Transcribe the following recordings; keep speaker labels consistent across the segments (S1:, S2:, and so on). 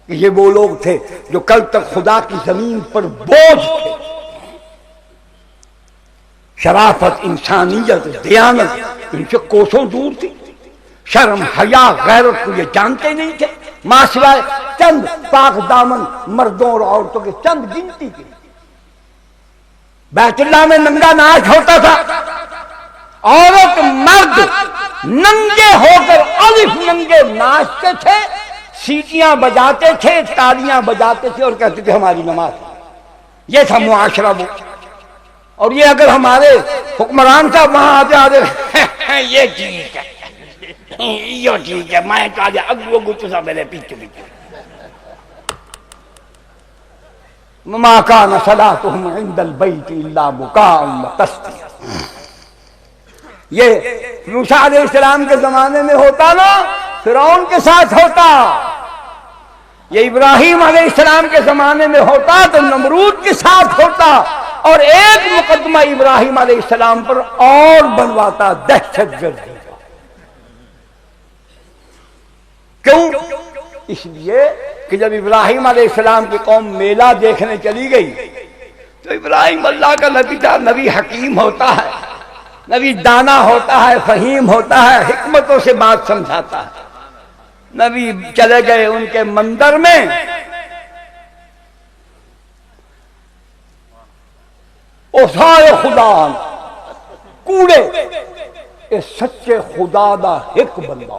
S1: یہ وہ لوگ تھے جو کل تک خدا کی زمین پر بوجھ تھے. شرافت، انسانیت، دیانت ان سے کوسوں دور تھی. شرم، حیا، غیرت کو یہ جانتے نہیں تھے، ماں سوائے چند پاک دامن مردوں اور عورتوں کے چند گنتی کے. بیت اللہ میں ننگا ناچ ہوتا تھا، عورت مرد ننگے ہو کر الف ننگے ناچتے تھے، سیٹیاں بجاتے تھے، تالیاں بجاتے تھے اور کہتے تھے ہماری نماز. یہ تھا معاشرہ وہ. اور یہ اگر ہمارے حکمران صاحب وہاں آتے آتے یہ ٹھیک ہے، یہ ٹھیک ہے، میں تو آج اگو اگو تو سا میرے پیچھے پیچھے. ما کان صلاتهم عند البیت الا مکاء وتسدیہ. یہ موسیٰ علیہ السلام کے زمانے میں ہوتا نا، فرعون کے ساتھ ہوتا. یہ ابراہیم علیہ السلام کے زمانے میں ہوتا تو نمرود کے ساتھ ہوتا. اور ایک مقدمہ ابراہیم علیہ السلام پر اور بنواتا، دہشت گردی کا. کیوں؟ اس لیے کہ جب ابراہیم علیہ السلام کی قوم میلہ دیکھنے چلی گئی تو ابراہیم اللہ کا نبی تھا، نبی حکیم ہوتا ہے، نبی دانا ہوتا ہے، فہیم ہوتا ہے، حکمتوں سے بات سمجھاتا ہے. نبی چلے گئے ان کے مندر میں، اوسائے خدا کوڑے اے سچے خدا دا ایک بندہ،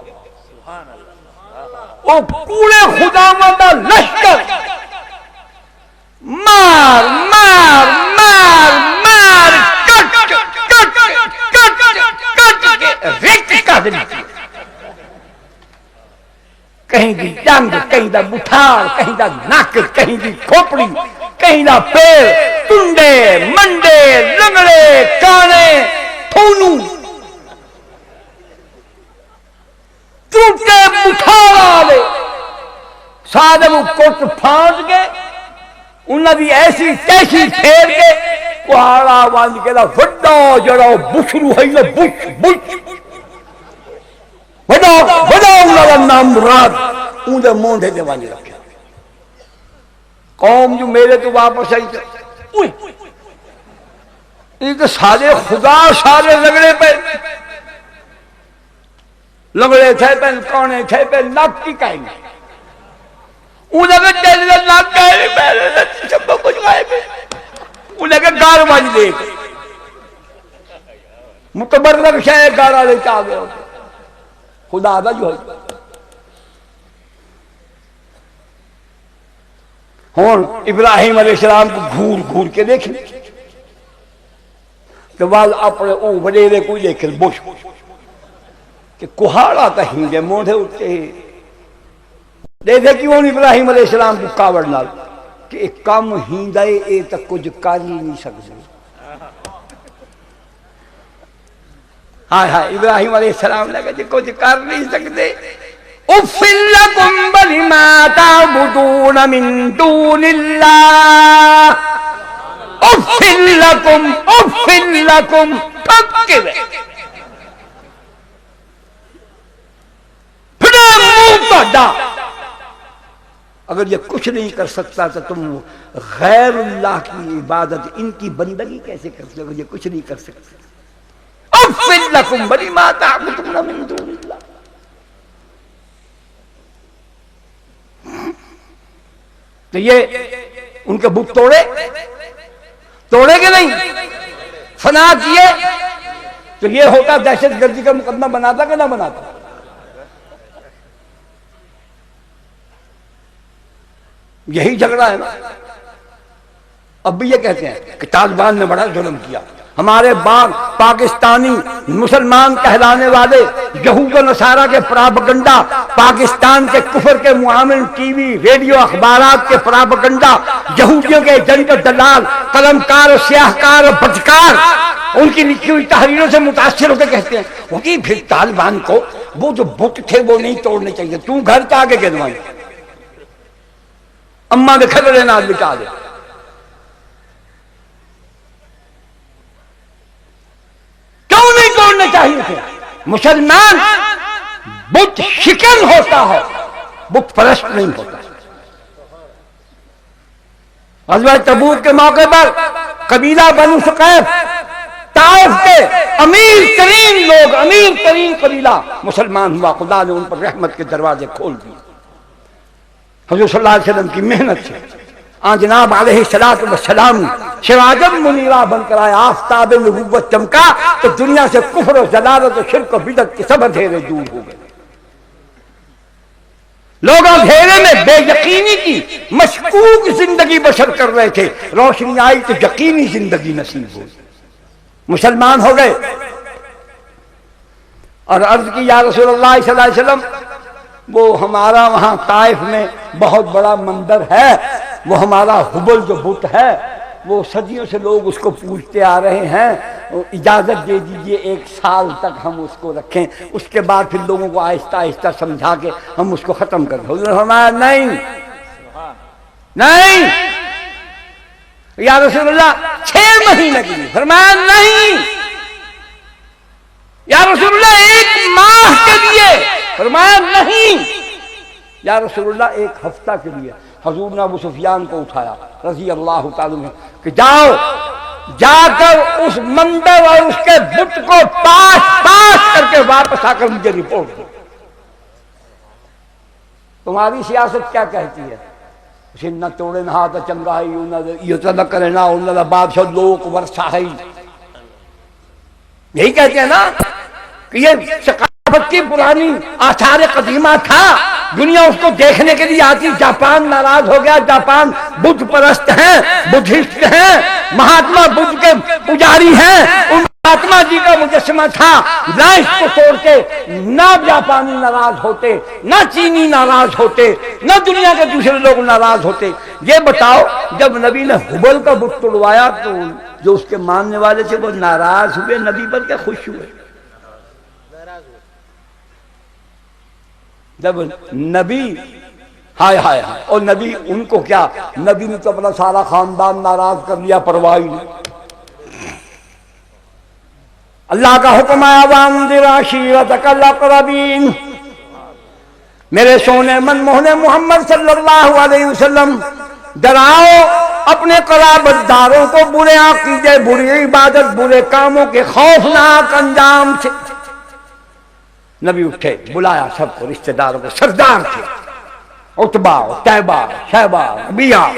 S1: او کوڑے خدا دا لشکر مار مار مار مار کٹ کٹ کٹ کٹ کے ریت کا دل. کہیں دی ڈنگ، کہیں دا بٹھار، کہیں دا ناک، کہیں دی کھوپڑی، کہیں دا پیر، ٹنڈے منڈے لنگڑے کانے تھونو ٹوٹے بٹھار آلے سادہ وہ کٹ پھانس گئے. انہاں بھی ایسی تیسی پھیر کے کوہاڑا باندھ کے دا وڈا جڑا بشرو ہے نا، بش بش وڈا وڈا انہاں نام مراد ان دے مونڈے دے وانج رکھے. قوم جو میرے تو واپس آئی تھے، یہ تو سارے خدا سارے لگڑے پہ لگڑے تھے پہ کونے تھے پہ ناک کی کہیں گے. انہیں کہ جلد ناک کہیں میرے سب کچھ گائے پہ انہیں کہ گار باج دے گئے متبرک شاہ گارا لے چاہ گئے ہوتے خدا دا جو ہے. ہون ابراہیم علیہ السلام کو گھور گھور کے دیکھیں تو بعد اپنے او وڈیرے کوئی دیکھیں بوش کہ کوہاڑا تا ہنگے موڑے اٹھتے ہیں. دیکھے کیوں ابراہیم علیہ السلام کو کاوڑ نال کہ ایک کام ہندائے اے تک کچھ کر ہی نہیں سکتے. ہائے ہائے ابراہیم علیہ السلام لگا جی کچھ کر نہیں سکتے. اُفِّن لَكُمْ وَلِمَا تَعْبُدُونَ مِن دُونِ اللَّهِ اُفِّن لَكُمْ اُفِّن لَكُمْ پھکر پھڑا منہ پڑا. اگر یہ کچھ نہیں کر سکتا تو تم غیر اللہ کی عبادت ان کی بندگی کیسے کر سکتے؟ اگر یہ کچھ نہیں کر سکتے. اُفِّن لَكُمْ وَلِمَا تَعْبُدُونَ مِن دُونِ اللَّهِ. تو یہ ان کے بت توڑے کہ نہیں، فنا کیے تو یہ ہوتا دہشت گردی کا مقدمہ بناتا کہ نہ بناتا. یہی جھگڑا ہے نا. اب بھی یہ کہتے ہیں کہ طالبان نے بڑا ظلم کیا. ہمارے باغ پاکستانی مسلمان کہلانے والے یہود و نصارہ کے پراپگنڈا، پاکستان کے کفر کے معاون ٹی وی ریڈیو اخبارات کے پراپگنڈا، یہودیوں کے ایجنٹ دلال قلمکار سیاہکار بدکار ان کی لکھی ہوئی تحریروں سے متاثر ہو کے کہتے ہیں وہ کہ پھر طالبان کو وہ جو بت تھے وہ نہیں توڑنے چاہیے. تو گھر کے آگے گنوائیں اماں کے کھلڑے ناز بچا دے. کیوں نہیں توڑنے چاہیے تھے؟ مسلمان بت شکن ہوتا ہے بت پرست نہیں ہوتا۔ غزوہ تبوک کے موقع پر قبیلہ بنو ثقیف طائف کے امیر ترین لوگ، امیر ترین قبیلہ مسلمان ہوا، خدا نے ان پر رحمت کے دروازے کھول دیے حضور صلی اللہ علیہ وسلم کی محنت سے۔ جناب علیہ السلام سراجا منیرا بن کر آئے، آفتاب نبوت چمکا تو دنیا سے کفر و ضلالت و شرک و بدعت کے سب اندھیرے دور ہو گئے۔ لوگ اندھیرے میں بے یقینی کی مشکوک زندگی بسر کر رہے تھے، روشنی آئی تو یقینی زندگی نصیب ہوئی، مسلمان ہو گئے۔ اور عرض کی یا رسول اللہ صلی اللہ علیہ وسلم، وہ ہمارا وہاں طائف میں بہت بڑا مندر ہے، وہ ہمارا حبل جو بت ہے، وہ صدیوں سے لوگ اس کو پوجتے آ رہے ہیں، اجازت دے دیجئے 1 سال تک ہم اس کو رکھیں، اس کے بعد پھر لوگوں کو آہستہ آہستہ سمجھا کے ہم اس کو ختم کر دیں۔ حضور فرمایا نہیں نہیں یا رسول اللہ 6 مہینے کے لیے، فرمایا نہیں یا رسول اللہ 1 ماہ کے لیے، فرمایا نہیں یا رسول اللہ 1 ہفتہ کے لیے۔ حضور نے ابو سفیان کو اٹھایا رضی اللہ تعالیٰ عنہ کہ جاؤ جا کر اس مندر اور اس کے بت کو پاش کر کے واپس آ کر مجھے رپورٹ دو۔ تمہاری سیاست کیا کہتی ہے؟ اسے نہ توڑے نہ ہاتھ چنگائی یہ تو نہ کرے نہ انہوں بادشاہ لوک ورسائی، یہی کہتے ہیں نا کہ یہ ثقافت کی پرانی آثار قدیمہ تھا، دنیا اس کو دیکھنے کے لیے آتی۔ جاپان ناراض ہو گیا، جاپان بدھ پرست ہیں، بدھسٹ ہیں، مہاتما بدھ کے پجاری ہیں، ان مہاتما جی کا مجسمہ تھا، نہ اس کو توڑ کے نہ جاپانی ناراض ہوتے، نہ چینی ناراض ہوتے، نہ دنیا کے دوسرے لوگ ناراض ہوتے۔ یہ بتاؤ جب نبی نے حبل کا بت توڑوایا تو جو اس کے ماننے والے تھے وہ ناراض ہوئے نبی پر کے خوش ہوئے؟ جب نبی ہائے ہائے ہائے، اور نبی ان کو کیا، نبی نے تو اپنا سارا خاندان ناراض کر لیا، پرواہ نہیں۔ اللہ کا حکم آیا وانذر عشیرتک الاقربین، میرے سونے من موہنے محمد صلی اللہ علیہ وسلم ڈراؤ اپنے قرابت داروں کو برے عقیدے، بری عبادت، برے کاموں کے خوفناک انجام سے۔ نبی اٹھے، بلایا سب کو، رشتہ داروں کو، سردار تھے، عتبہ، طیبہ، شیبہ، ربیعہ،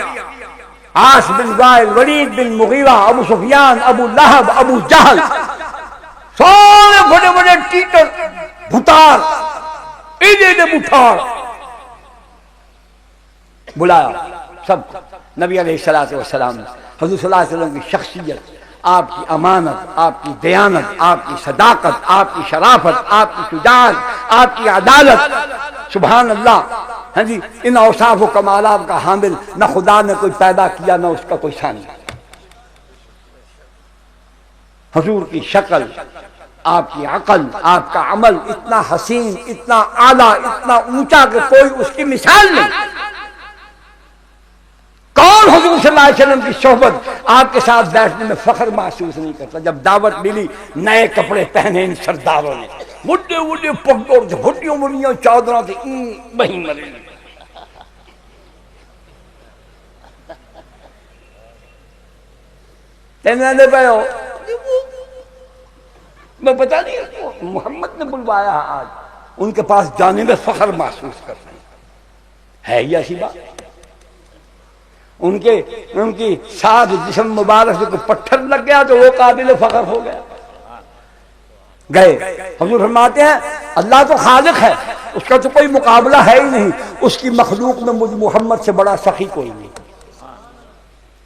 S1: عاص بن وائل، ولید بن مغیرہ، ابو سفیان، ابو لہب، ابو جہل، سارے بڑے بڑے ٹیٹر بھتار، ایڈے بٹھار، بلایا سب کو۔ نبی علیہ السلام نے حضور صلی اللہ علیہ وسلم کی شخصیت، آپ کی امانت، آپ کی دیانت، آپ کی صداقت، آپ کی شرافت، آپ کی شجاعت، آپ کی عدالت، سبحان اللہ، ہاں جی، ان اوصاف و کمالات کا حامل نہ خدا نے کوئی پیدا کیا نہ اس کا کوئی ثانی۔ حضور کی شکل، آپ کی عقل، آپ کا عمل اتنا حسین، اتنا اعلیٰ، اتنا اونچا کہ کوئی اس کی مثال نہیں۔ کون حضور صلی اللہ علیہ وسلم کی صحبت آپ کے ساتھ بیٹھنے میں فخر محسوس نہیں کرتا؟ جب دعوت ملی، نئے کپڑے پہنے ان سرداروں نے، بڑے بڑے پگڑوں سے، بھٹیوں بڑیوں چادروں سے، وہیں مرے۔ تینے پہ ہو میں پتہ نہیں، محمد نے بلوایا آج، ان کے پاس جانے میں فخر محسوس کر رہے ہیں، ہے یہ ایسی بات؟ ان کی ساتھ جسم مبارک سے کوئی پتھر لگ گیا تو وہ قابل فخر ہو گیا۔ گئے حضور فرماتے ہیں اللہ تو خالق ہے، اس کا تو کوئی مقابلہ ہے ہی نہیں، اس کی مخلوق میں مجھ محمد سے بڑا سخی کوئی نہیں۔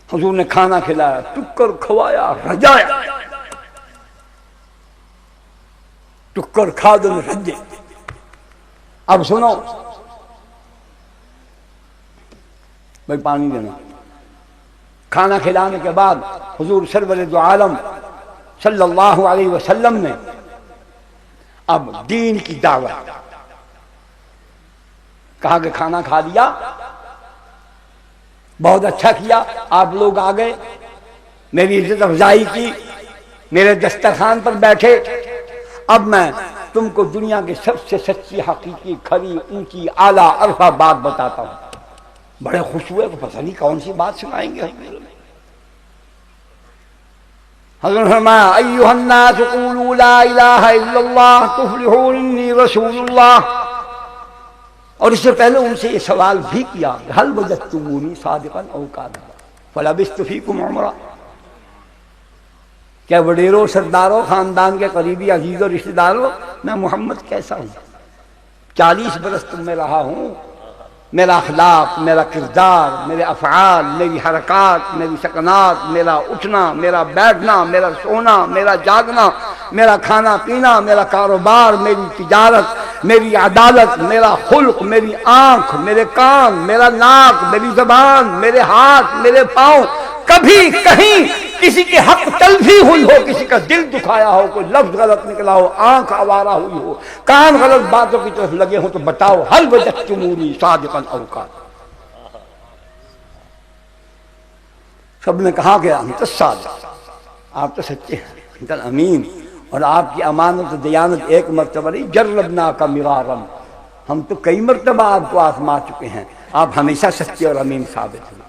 S1: حضور نے کھانا کھلایا، ٹکر کھوایا، رجایا، ٹکر کھا دو رجے۔ اب سنو بھائی، پانی دینا۔ کھانا کھلانے کے بعد حضور سرور دو عالم صلی اللہ علیہ وسلم نے اب دین کی دعوت، کہا کہ کھانا کھا لیا، بہت اچھا کیا، آپ لوگ آ گئے، میری عزت افزائی کی، میرے دسترخوان پر بیٹھے، اب میں تم کو دنیا کے سب سے سچی حقیقی کھری اونچی اعلیٰ عرفہ بات بتاتا ہوں. بڑے خوش ہوئے کہ پتہ نہیں کون سی بات سنائیں گے. حضرت فرمایا ایھا الناس قولوا لا الہ الا اللہ تفلحوا انی رسول اللہ. اور اس سے پہلے ان سے یہ سوال بھی کیا هل وجدتمونی صادقا او کاذبا فلبثت فیکم عمرا. کیا وڈیروں سرداروں خاندان کے قریبی عزیزوں رشتہ داروں میں محمد کیسا ہوں؟ 40 برس تم میں رہا ہوں. میرا اخلاق، میرا کردار، میرے افعال، میری حرکات، میری سکنات، میرا اٹھنا، میرا بیٹھنا، میرا سونا، میرا جاگنا، میرا کھانا پینا، میرا کاروبار، میری تجارت، میری عدالت، میرا خلق، میری آنکھ، میرے کان، میرا ناک، میری زبان، میرے ہاتھ، میرے پاؤں، کبھی کہیں کسی کے حق تلفی ہوئی ہو، کسی کا دل دکھایا ہو، کوئی لفظ غلط نکلا ہو، آنکھ آوارہ ہوئی ہو، کان غلط باتوں کی طرف لگے ہوں، تو بتاؤ هل وجدتمونی صادقا او کاذبا. سب نے کہا کہ ہم تو صادق، آپ تو سچے ہیں، امین، اور آپ کی امانت و دیانت ایک مرتبہ نہیں، جربنا کا مرارا، ہم تو کئی مرتبہ آپ کو آزما چکے ہیں، آپ ہمیشہ سچے اور امین ثابت ہیں.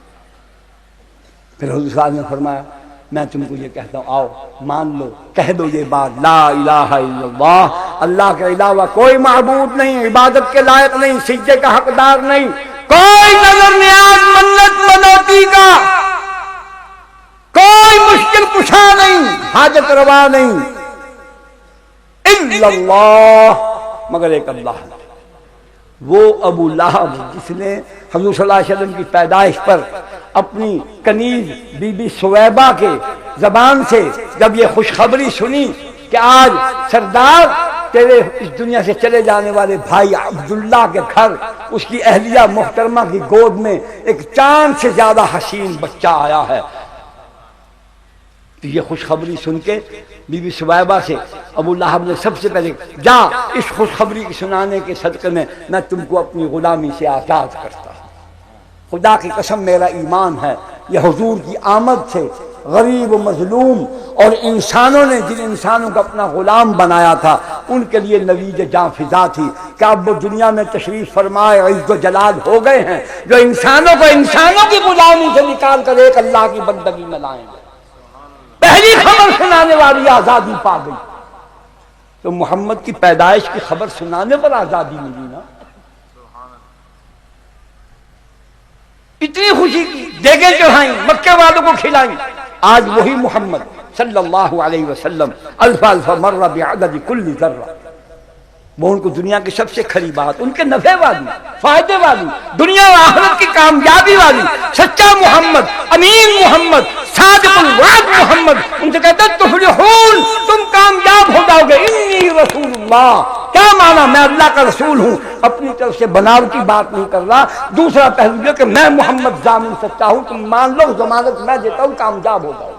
S1: پھر حضور صلی اللہ علیہ وسلم نے فرمایا میں تم کو یہ کہتا ہوں آؤ مان لو، کہہ دو یہ بات لا الہ الا اللہ، اللہ کے علاوہ کوئی معبود نہیں، عبادت کے لائق نہیں، سجدے کا حقدار نہیں، کوئی نظر نیاز منت منوتی کا کوئی مشکل کشا نہیں، حاجت روا نہیں، الا اللہ، مگر ایک اللہ. وہ ابو لہب جس نے حضور صلی اللہ علیہ وسلم کی پیدائش پر اپنی کنیز بی بی سویبہ کے زبان سے جب یہ خوشخبری سنی کہ آج سردار تیرے اس دنیا سے چلے جانے والے بھائی عبداللہ کے گھر اس کی اہلیہ محترمہ کی گود میں ایک چاند سے زیادہ حسین بچہ آیا ہے، تو یہ خوشخبری سن کے بی بی سویبہ سے ابو لہب نے سب سے پہلے جا اس خوشخبری کی سنانے کے صدقے میں تم کو اپنی غلامی سے آزاد کرتا ہوں. خدا کی قسم میرا ایمان ہے یہ حضور کی آمد سے غریب و مظلوم اور انسانوں نے جن انسانوں کو اپنا غلام بنایا تھا ان کے لیے نوید جاں فضا تھی کہ اب وہ دنیا میں تشریف فرمائے عز و جلال ہو گئے ہیں جو انسانوں کو انسانوں کی غلامی سے نکال کر ایک اللہ کی بندگی میں لائیں گے. پہلی خبر سنانے والی آزادی پا گئی. تو محمد کی پیدائش کی خبر سنانے پر آزادی ملی نا. اتنی خوشی کی دیگیں چڑھائیں، مکے والوں کو کھلائیں. آج وہی محمد صلی اللہ علیہ وسلم الف الف مرہ بعدد کل ذرہ، وہ ان کو دنیا کی سب سے کھری بات، ان کے نفع والی، فائدے والی، دنیا و آخرت کی کامیابی والی، سچا محمد، امین محمد، صادق الوعد محمد، ان سے کہتا ہے تفلحون، تم کامیاب ہو جاؤ گے. انی رسول اللہ، کیا مانا؟ میں اللہ کا رسول ہوں، اپنی طرف سے بناوٹی بات نہیں کر رہا. دوسرا پہلو یہ کہ میں محمد ضامن سچا ہوں، تم مان لو، ضمانت میں دیتا ہوں، کامیاب ہو جاؤ.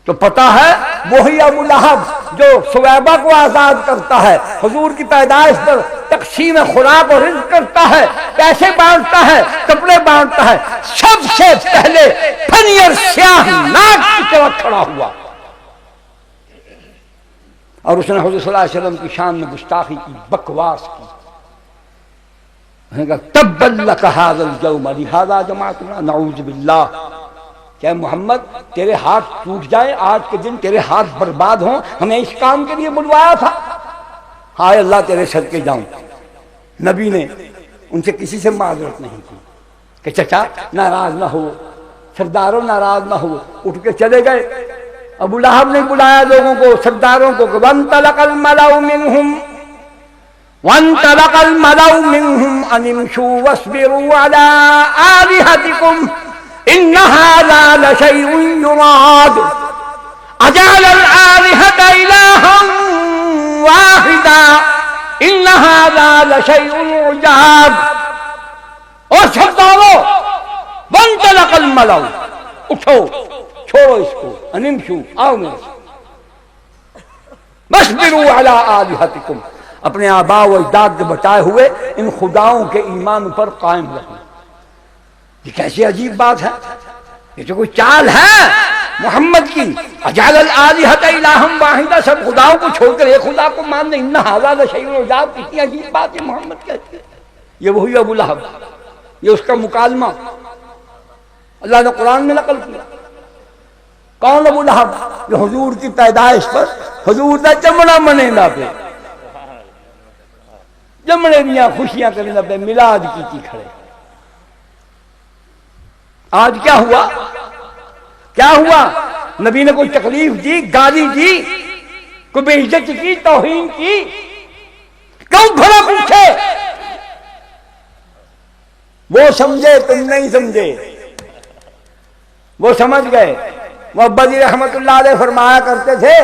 S1: تو پتہ ہے وہی ابو لہب جو سویبہ کو آزاد کرتا ہے، حضور کی پیدائش پر تقسیم خوراک اور رزق کرتا ہے، پیسے بانٹتا ہے، کپڑے بانٹتا ہے، سب سے پہلے پھنیر سیاہ ناک کی طرف کھڑا ہوا اور اس نے حضور صلی اللہ علیہ وسلم کی شان میں گستاخی کی، بکواس کی. تبا لک ھذا اليوم لھذا جمعتنا نعوذ باللہ. کیا محمد تیرے ہاتھ ٹوٹ جائیں، آج کے دن تیرے ہاتھ برباد ہوں، ہمیں اس کام کے لیے بلوایا تھا. ہائے اللہ تیرے صدقے جاؤں. نبی نے ان سے کسی سے معذرت نہیں کی کہ چچا ناراض نہ ہو، سرداروں ناراض نہ ہو. اٹھ کے چلے گئے. ابو لہب نے بلایا لوگوں کو، سرداروں کو، وانطلق الملأ منهم ان امشوا واصبروا على آلهتكم ان هذا لشيء يراد اجعل الآلهة إلها واحدا ان هذا لشيء عجاب. اور سرداروں، وانطلق الملأ، اٹھو چھوڑو اس کو، ان امشوا، آؤ میرے ساتھ، واصبروا على آلهتكم، اپنے آباء و اجداد کے بتائے ہوئے ان خداؤں کے ایمان پر قائم رہنا. یہ کیسی عجیب بات ہے، یہ تو کوئی چال ہے. محمد کی اجعل الآلہۃ الہا واحدہ، سب خداؤں کو چھوڑ کر ایک خدا کو ماننے، ان ھذا لشیء عجاب، کتنی عجیب بات ہے محمد کہتے ہیں۔ یہ وہی ابو لہب، یہ اس کا مکالمہ اللہ نے قرآن میں نقل کیا۔ کون ابو لہب؟ جو حضور کی پیدائش پر حضور دا چمڑا منینا پہ، چمڑے دیاں خوشیاں کرنا پہ میلاد کی کھڑے۔ آج کیا ہوا؟ کیا ہوا؟ نبی نے کوئی تکلیف دی، گالی دی، کوئی بے عزت کی، توہین کی؟ کیوں بھلا پوچھے؟ وہ سمجھے، تم نہیں سمجھے، وہ سمجھ گئے۔ محبت رحمت اللہ علیہ فرمایا کرتے تھے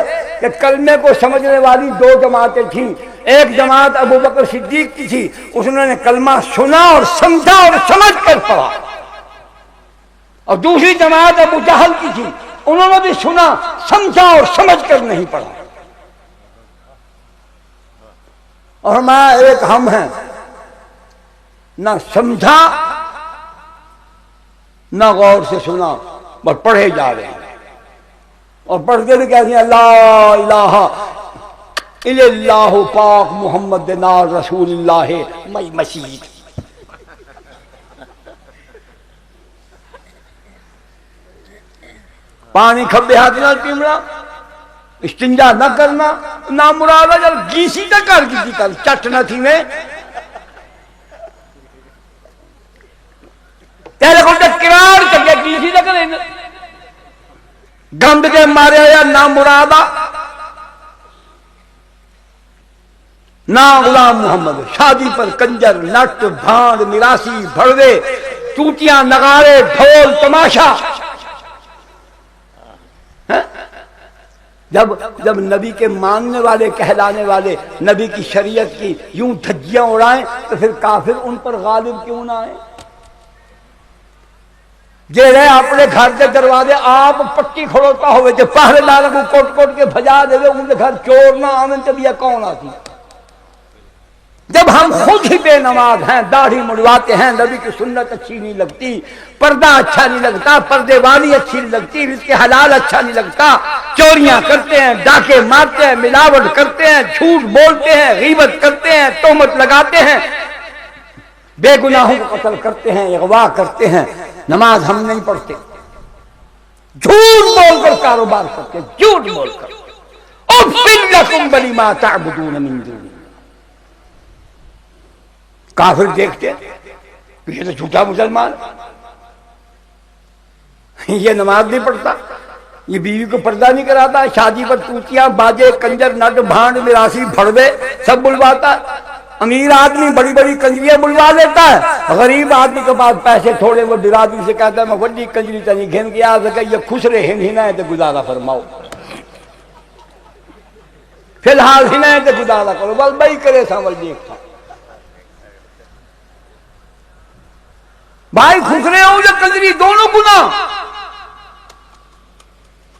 S1: کہ کلمے کو سمجھنے والی دو جماعتیں تھیں، ایک جماعت ابو بکر صدیق کی تھی، اس نے کلمہ سنا اور سمجھا اور سمجھ کر پڑھا، اور دوسری جماعت ابو جہل کی تھی، انہوں نے بھی سنا سمجھا اور سمجھ کر نہیں پڑھا۔ اور ہمارا ایک ہم ہیں، نہ سمجھا نہ غور سے سنا، بس پڑھے جا رہے ہیں، اور پڑھتے بھی کہتے ہیں لا الہ الا اللہ پاک محمد نار رسول اللہ مئی مسیح۔ پانی کھبے ہاتھ نہ پیمنا، استنجا نہ کرنا، نہ مراد جب گیسی نہ کر کی کر چٹ نہ تھی میں تیرے کو کرار کر کے گیسی نہ کرے، گند کے مارے یا نہ مرادہ نہ غلام محمد، شادی پر کنجر نٹ بھانڈ میراسی بھڑوے چوٹیاں نغارے ڈھول تماشا۔ جب نبی کے ماننے والے کہلانے والے نبی کی شریعت کی یوں دھجیاں اڑائیں تو پھر کافر ان پر غالب کیوں نہ آئے؟ جیڑے اپنے گھر کے دروازے آپ پٹی کھڑوتا ہوئے جو پہرے داروں کو کوٹ کوٹ کے بھجا دے ان کے گھر چور نہ آمن تو یہ کون آتی؟ جب ہم خود ہی بے نماز ہیں، داڑھی مڑواتے ہیں، نبی کی سنت اچھی نہیں لگتی، پردہ اچھا نہیں لگتا، پردے والی اچھی نہیں لگتی، رزق حلال اچھا نہیں لگتا، چوریاں کرتے ہیں، ڈاکے مارتے ہیں، ملاوٹ کرتے ہیں، جھوٹ بولتے ہیں، غیبت کرتے ہیں، تہمت لگاتے ہیں، بے گناہوں کو قتل کرتے ہیں، اغوا کرتے ہیں، نماز ہم نہیں پڑھتے، جھوٹ بول کر کاروبار کرتے، جھوٹ بول کر اُفٍ لَكُمْ وَلِمَا تَعْبُدُونَ مِن دُونِ اللَّهِ۔ کافر دیکھتے یہ تو جھوٹا مسلمان، یہ نماز نہیں پڑھتا، یہ بیوی کو پردہ نہیں کراتا، شادی پر توتیاں باجے کنجر نٹ بھانڈ میراسی بھڑوے سب بلواتا ہے، امیر آدمی بڑی بڑی کنجریاں بلوا لیتا ہے، غریب آدمی کے پاس پیسے تھوڑے وہ برادری سے کہتا ہے میں وڈی کنجری تنی گھن کے آ سکے یہ خسرے ہن ہے تو گزارا فرماؤ، فی الحال ہن ہے تو گزارا کرو، بس بھائی کرے سامل دیکھتا بھائی خسرے ہو یا کنجری دونوں گناہ۔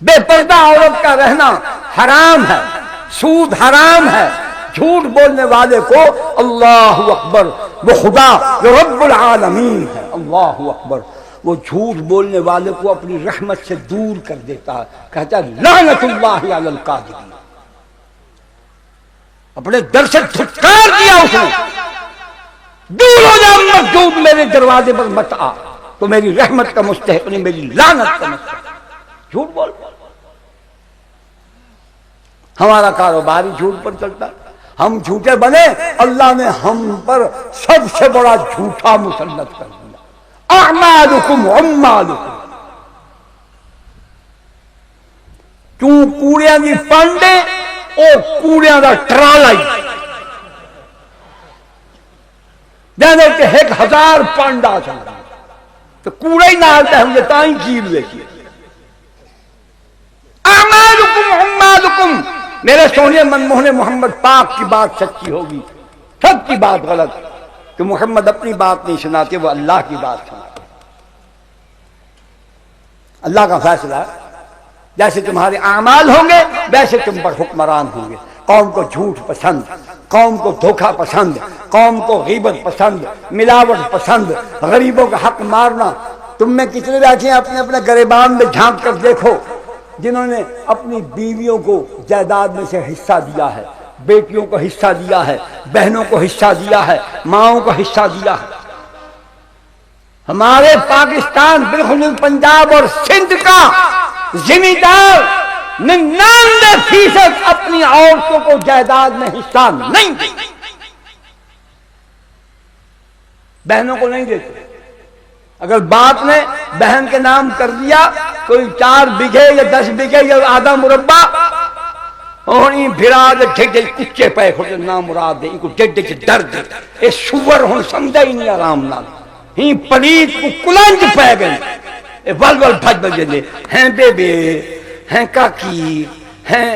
S1: بے پردہ عورت کا رہنا حرام ہے، سود حرام ہے، جھوٹ بولنے والے کو اللہ اکبر، وہ خدا جو رب العالمین ہے، اللہ اکبر، وہ جھوٹ بولنے والے کو اپنی رحمت سے دور کر دیتا ہے، کہتا ہے لعنت اللہ علی الکاذبین، اپنے در سے دھتکار دیا اس نے، دور ہو جا مردود میرے دروازے پر مت آ، تو میری رحمت کا مستحق نہیں، میری لعنت کا مستحق۔ جھوٹ بول، ہمارا کاروبار ہی جھوٹ پر چلتا، ہم جھوٹے بنے، اللہ نے ہم پر سب سے بڑا جھوٹا مسلط کر دیا، اعمالکم عمالکم، کیوں کوڑیاں دی پانڈے او کوڑیاں دا ٹرالا ہی جانے کہ 1000 پانڈا چاہتا تو کوڑا ہی نہ آتا ہے مجھے تائیں کیل لیتی اعمالکم عمالکم۔ میرے سونے منموہن محمد پاک کی بات سچی ہوگی، سب کی بات غلط، کہ محمد اپنی بات نہیں سناتے، وہ اللہ کی بات سناتے، اللہ کا فیصلہ ہے، جیسے تمہارے اعمال ہوں گے ویسے تم پر حکمران ہوں گے۔ قوم کو جھوٹ پسند، قوم کو دھوکہ پسند، قوم کو غیبت پسند، ملاوٹ پسند، غریبوں کا حق مارنا۔ تم میں کتنے بیٹھے ہیں اپنے اپنے گریبان میں جھانک کر دیکھو، جنہوں نے اپنی بیویوں کو جائیداد میں سے حصہ دیا ہے، بیٹیوں کو حصہ دیا ہے، بہنوں کو حصہ دیا ہے، ماؤں کو حصہ دیا ہے۔ ہمارے پاکستان بالخصوص پنجاب اور سندھ کا زمیندار 99% اپنی عورتوں کو جائیداد میں حصہ نہیں دیتے، بہنوں کو نہیں دیتے۔ اگر باپ نے بہن کے نام کر دیا کوئی 4 بیگھے یا 10 بیگھے یا آدھا مربع، ہونی بھرا دے ڈھڈے کچے پے کھڑے نام مراد دے کو ڈھڈے چ درد اے سور ہن سمجھا ہی نہیں آرام نال ہی پلیت کو کلنج پے گئے اے ول ول بھج بجے ہیں بے بے ہیں کاکی ہیں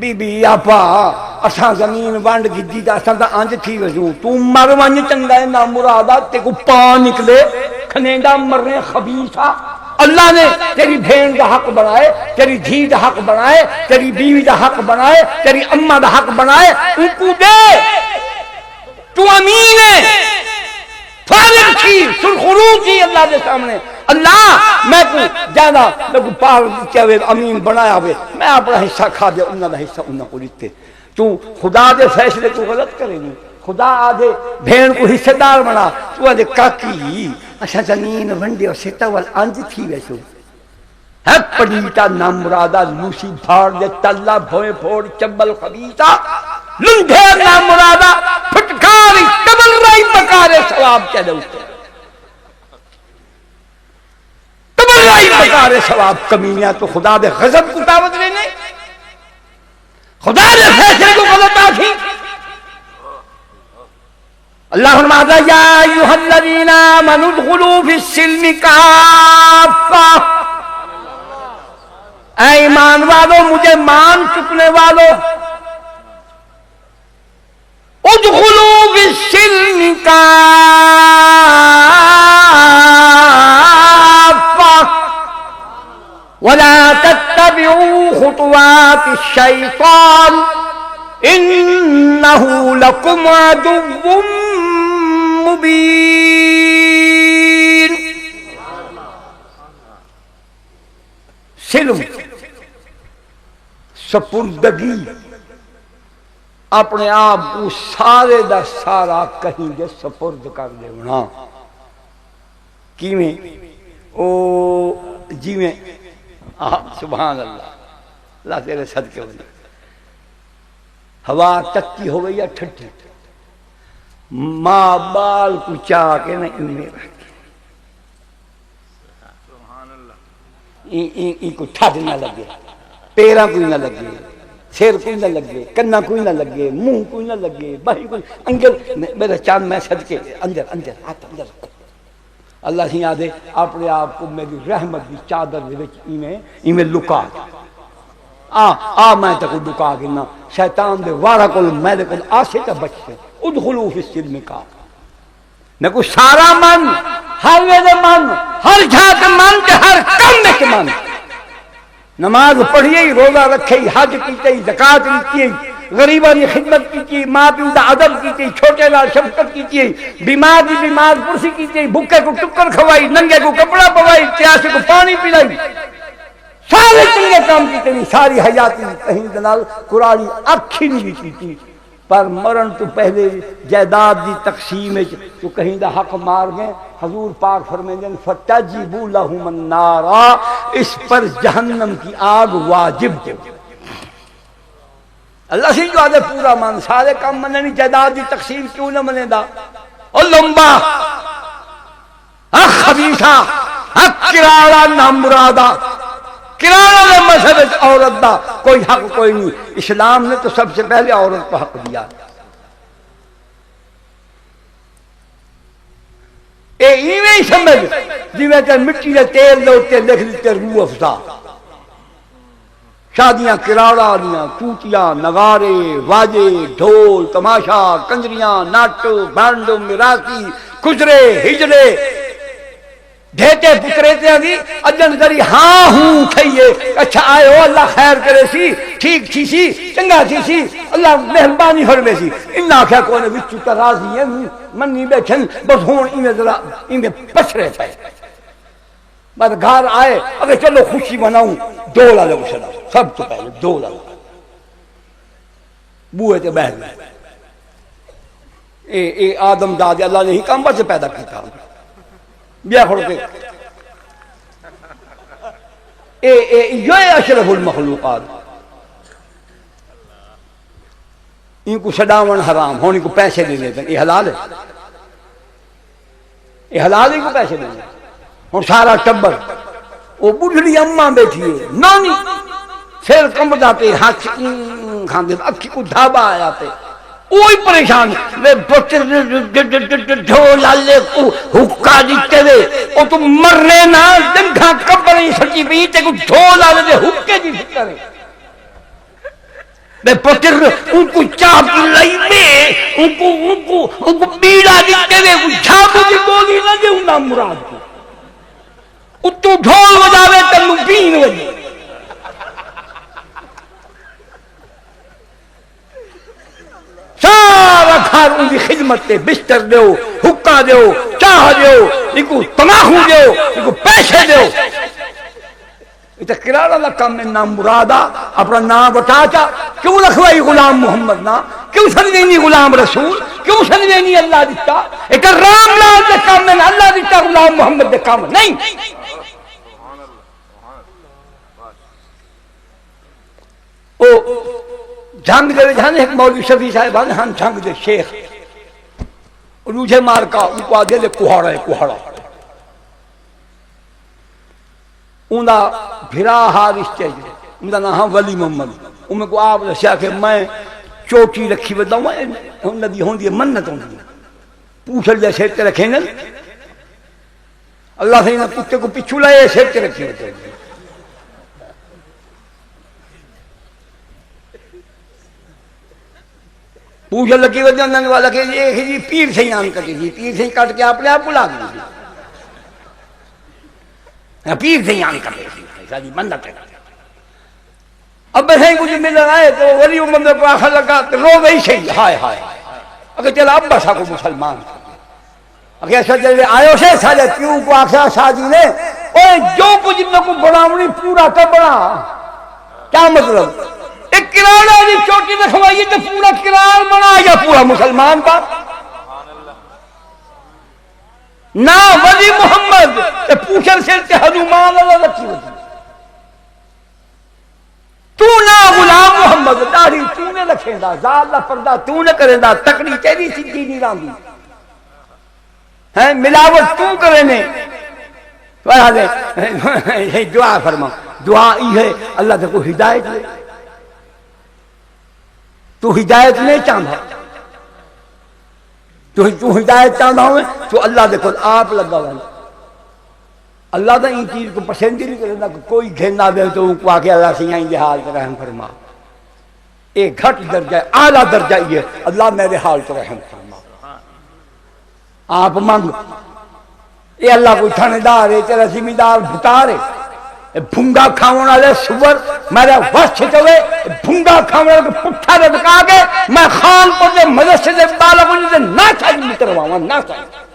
S1: بی بی آپا اساں زمین ونڈ گدی دا اساں دا انج تھی وجوں تو مر ون چنگا ہے نام مراد تے کو پا نکلے کھنیندا مرنے خبیثا۔ اللہ نے تیری بہن دا حق بنائے، تیری دھی دا حق بنائے، تیری بیوی دا حق بنائے، تیری اماں دا حق بنائے، ان کو دے۔ تو امین ہے، فارغ تھی، سرخرو تھی اللہ کے سامنے۔ اللہ میں کو جانا میں کو پار کیا ہوئے امین بنایا ہوئے، میں اپنا حصہ کھا دیا، انہوں دا حصہ انہوں کو دیتے۔ تو خدا دے فیصلے کو غلط کرے گی، خدا آدھے بہن کو حصہ دار بنا، تو آدھے کاکی اچھا زمین ونڈے اور سیتا وال انج تھی ویسو ہے پڑیتا نام مرادہ لوسی بھاڑ دے تلا بھوئے پھوڑ چبل خبیثا لنڈے نام مرادہ پھٹکاری تبل رائی پکارے ثواب کیا دے اسے تبل رائی پکارے ثواب کمینیاں تو خدا دے غضب کو دعوت لینے، خدا دے فیصلے کو غلط آتھی۔ اللہ فرماتا ہے یا ایھا الذین آمنوا ادخلوا فی السلم کافہ، اے ایمان والو مجھے مان چکنے والو، ادخلوا فی السلم کافہ ولا تتبعوا خطوات الشیطان انہ لکم عدو مبین۔ سلم سپردگی، اپنے آپ کو سارے دا سارا کہیں دے سپرد کر دے بنا کیویں او جیویں سبحان اللہ، اللہ تیرے صدقے بنا ہوا تکی ہو گئی یا ٹھٹی، ماں بال کو چاہ کے نہ انہیں رکھ ان کو ٹھڈ نہ لگے، پیراں کوئی نہ لگے، سر کوئی نہ لگے، کنا کوئی نہ لگے، منہ کوئی نہ لگے، باہی کوئی انگل میرا چاند میں صدقے اندر اندر ہاتھ اندر اللہ سے یاد ہے اپنے آپ کو میری رحمت کی چادر دے وچ ایویں لکا میں تک لکا کے نہ شیطان دے وارا کول میں دے کول آسے تے بچ سے ادخلوا فی السلم کافہ، نہ کوئی سارا من ہر ویلے من ہر جھاک من تے ہر کم وچ من، نماز پڑھیے روزہ رکھے حج کیتے زکات دیتی غریباں دی خدمت کیتی، ماں پیو دا ادب کیتی، چھوٹے نال شفقت کیتی، بیمار دی بیمار پرسی کیتی، بھوکے کو ٹکر کھوائی، ننگے کو کپڑا پوائی، پیاسے کو پانی پلائی، سارے چنگے کام کیتے نہیں، ساری حیاتی کہیں دنال قرآنی اکھی نہیں کیتی، پر مرن تو پہلے جائیداد دی تقسیم تو کہیں دا حق مار گئے۔ حضور پاک فرمائیں فتجب لہم النار، اس پر جہنم کی آگ واجب دے۔ اللہ سے جو آدھے پورا مان سارے کام مننے نہیں، جائیداد دی تقسیم کیوں نہ منے دا؟ اور لمبا خبیثہ کراڑا نامرادہ، کراڑا دے مذہب عورت دا کوئی حق کوئی نہیں۔ اسلام نے تو سب سے پہلے عورت کو حق دیا۔ اے ایویں ہی سمجھ جویں کہ مٹی دے تیل دے اوتے لکھ دیتے روح افزا، شادیاں کراڑا دیاں، ٹوٹیاں، نغارے، واجے، ڈھول، تماشا، کنجریاں، ناٹ، بانڈ، میراثی، کجرے، ہجرے، ڈھیٹے پترے تے دی اجن کری ہاں ہوں تھئیے، اچھا آئے ہو اللہ خیر کرے سی، ٹھیک تھی سی، چنگا تھی سی، اللہ مہربانی فرمے سی، انہاں کیا کونے وچ تے راضی ہیں منی بیٹھن بس ہون ایویں ذرا ایویں پچھرے پے، بعد گھر آئے اگر چلو خوشی مناؤں ڈولا لگ چلا سب تو پہلے ڈولا بوئے تے بہ گئے اے آدم داد اللہ نے ہی کام سے پیدا کیتا بیا کھڑ کے یہ اشرف المخلوقات ان کو چھڈاون حرام ہون ان کو پیسے دے دیتے یہ حلال ہے یہ حلال ان کو پیسے دے دیتے ہوں سارا ٹبر وہ بڑھڑی اماں بیٹھی ہے نانی سر کمبدا پہ ہاتھ کھاندے اکھی کو دھابا آیا پہ وہی پریشان میں پتر ڈھولا لے کو حکا دیتے دے او تو مرنے نہ دنگا قبر ہی سچی بھی تے کو ڈھولا لے حکے دی کرے میں پتر ان کو چاہ کی لئی میں ان کو بیڑا دیتے دے جھاپو کی گولی نہ دے انہا مراد کو اتو ڈھول وجاوے تنو بین وجے سارا گھر ان کی خدمت تے بستر دیو حکا دیو چاہ دیو ان کو تماہو دیو ان کو پیسے دیو یہ کرارا اللہ کام میں نام مرادا اپنا نام بتا چا کیوں رکھوائی غلام محمد نا کیوں سنوینی غلام رسول کیوں سنوینی اللہ دیتا ایک رام لال دے کام میں اللہ دیتا غلام محمد دے کام نہیں او جھنگ دے جانے ایک مولوی شفیع صاحبان ہم جھنگ دے شیخ روجھے مار کا ان کو آدھے لے کوہڑا ہے کوہڑا اندھا بھرا حارث چاہیے اندھا نام ولی محمد انہیں کو آپ رسیا کہ میں چوٹی رکھی بداؤں میں نبی ہوں دیئے منت ہوں دیئے پوچھل جائے سیرتے رکھیں گے اللہ سے انہیں کتے کو پچھو لائے سیرتے رکھی بداؤں پوچھل لکی بداؤں والا کہ یہ پیر سے ہی آن کٹے گی پیر سے ہی کٹ کے آپ نے آپ بلا دی پیر سے ہی آن کٹے گی ایسا جی منت ہے اب بسیں کچھ مل آئے تو ولی محمد کو آخر لگا تو رو گئی صحیح ہائے ہائے اگر چلا اب بسا کو مسلمان اگر ایسا چلے آئے سے سالے پیوں کو آخر شادی نے اوہ جو کچھ میں کو بڑھاونی پورا کا بڑھا کیا مطلب ایک کرارہ جی چوٹی رکھوائیے تو پورا کرار بنا یا پورا مسلمان کا نا ولی محمد پوچھل سے حضومان اللہ رکھی ہوتی تو نا غلام محمد داڑھی تو نے رکھیں دا زال پردہ تو نے کریں دا تکڑی تیری سیدھی نہیں راندی ہیں ملاوٹ تو کریں نے دعا فرما دعا ای ہے اللہ تے کو ہدایت لے تو ہدایت نہیں چاہتا تو ہدایت چاہتا ہوئے تو اللہ دے کل آپ لگا ہوئے اللہ دا ان چیز کو پسند نہیں کرنا کہ کوئی گھننا دے تو ان کو آگے اللہ سے یہیں دے حال سے رحم فرما ایک گھٹ درجہ ہے اعلیٰ درجہ یہ اللہ میرے حال سے رحم فرما آپ مانگ اے اللہ کوئی تھانے دار ہے تیرا ذمہ دار بھٹار ہے بھنگا کھاؤنا لے سور میرے وقت چھتوے بھنگا کھاؤنا لے پٹھا دے بکا گے میں خان پر دے مدرسے دے بالا کو جیسے نہ چاہیے مترواؤں نہ چاہیے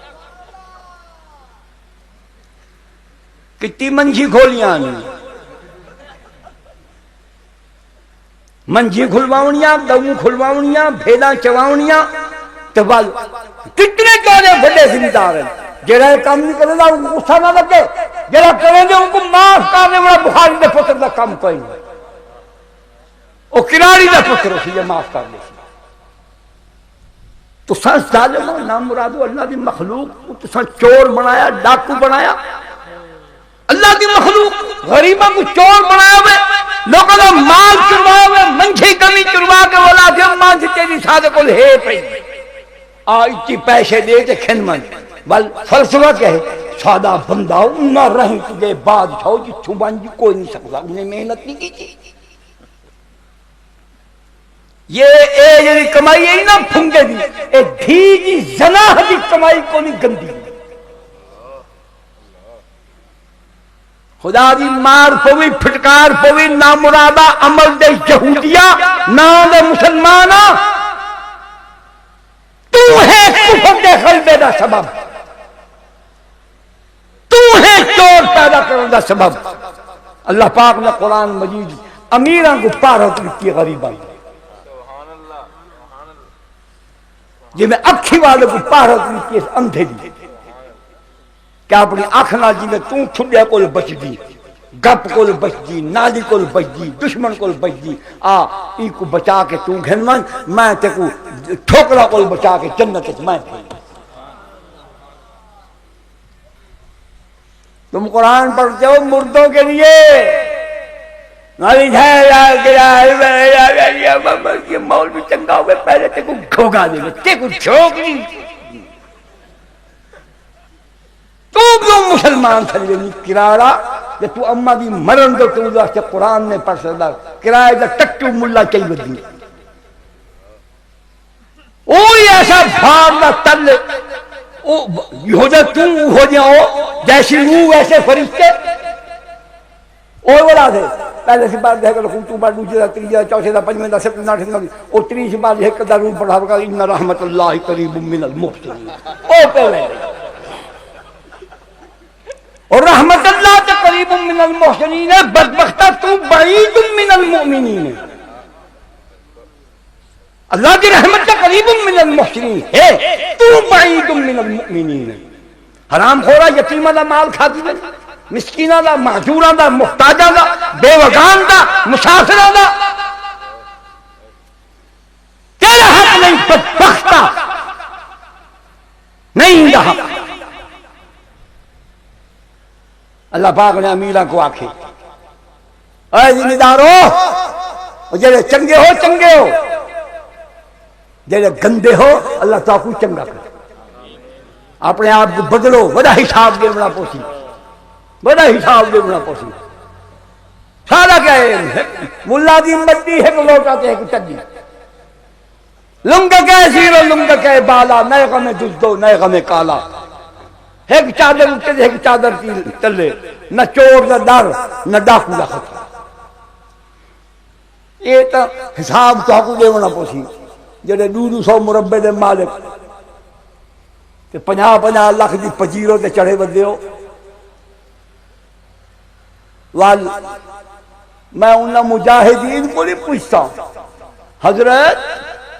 S1: کتنی منجھی کھولیاں منجھی کھلواؤنیاں دو کھلواؤنیاں بھیداں چواؤنیاں تبال کتنے کہنے بڑے ذمہ دار ہیں جڑا کام نہیں کرنے دا ان کو غصہ نہ لگے جڑا کریں دے ان کو معاف کرنے والا بخاری دے پتر دا کام کوئی نہیں او کناری دا پتر اسی یہ معاف کر دے تو سنس ظالم نام مرادو اللہ دی مخلوق تو سنس چور بنایا ڈاکو بنایا اللہ دی مخلوق غریبہ کو چور بنایا ہوئے لوگوں کا مال چروایا ہوئے منجھی کمی چروا کے والا کہ امان سے تیری سادے کو لے پئی آئی پیسے دے تے کھن من بل فلسفہ کیا ہے سادہ بندہ نہ رہیں تجھے بادشاہ جی چھوبان جی کوئی نہیں سکتا انہیں محنت نہیں کی تھی یہ اے کمائی ہے نا پھنگے دی اے دھی جی زناہ دی کمائی کو نہیں گندی خدا دی مار پوی پھٹکار پوی نامرادہ عمل دے یہودیہ نام دے مسلمانہ تو ہے کفر دے خلبے دا سبب تو ہے چور پیدا کرنے دا سبب اللہ پاک نے قرآن مجید امیراں کو پارت کی غریباں جی میں اکھی والے کو پارت کی اندھے دی کہ اپنی آنکھ نہ جی میں توں چھڑے کو بچ دی گپ کو بچ دی نالی کو بچ دی دشمن کو بچ دی ای کو بچا کے توں گھن میں تے کو ٹھوکرا کو بچا کے جنت میں تم قرآن پڑھتے ہو مردوں کے لیے مولوی چنگا ہوئے پہلے تے کو گھوگا دے گا تے کو جھوک نہیں تو کیوں مسلمان تھا نہیں کراڑا کہ تو اما دی مرن دو تو اللہ سے قرآن نے پڑھ سکتا کرائے دا ٹٹو ملا چاہیے بدی اوہی ایسا بھار دا تل ہو جا تو ہو جاؤ جیسی روح ایسے فرشتے اوہ بڑا دے پہلے سے بات ہے کہ لکھوں تو بات دوسرے دا تیجا چوسے دا پنجمے دا سپنا ناٹھیں گا او تری سے بات ہے کہ دا روح پڑھا بکا ان رحمت اللہ قریب من المحسنین او پہلے اور رحمت اللہ تے قریب من المحسنین بدبختہ تو بعید من المؤمنین اللہ کی رحمت کا قریب من المحسنین ہے تو بعید من المؤمنین حرام خورا یتیمہ دا مال کھاتی دے مسکینہ دا معذورہ دا محتاجہ دا بیوگان دا مسافرہ دا تیرا حق نہیں بدبختہ نہیں دا حق اللہ پاک نے امیرہ کو آکھے اے ذمہ دارو جڑے چنگے ہو جڑے گندے ہو اللہ تعالیٰ کو چنگا کر اپنے آپ کو بدلو بڑا حساب دینا پوسی بڑا حساب دینا پوسی سارا کیا ہے ملا دی مٹی ہے کہ لوٹاتے ہیں کہ چڈی لنگا کہ زیرو لنگا کہ بالا نئے غمیں جزدو نئے غمیں کالا ایک چادر اٹھے ایک چادر تلے نہ چور نہ ڈر نہ ڈاکو نہ خطر یہ تو حساب تو کو دینا پوسی جڑے 200 مربع دے مالک تے 50 لاکھ دی پجیروں تے چڑھے بدے ہو وال میں انہاں مجاہدین کو نہیں پوچھتا حضرت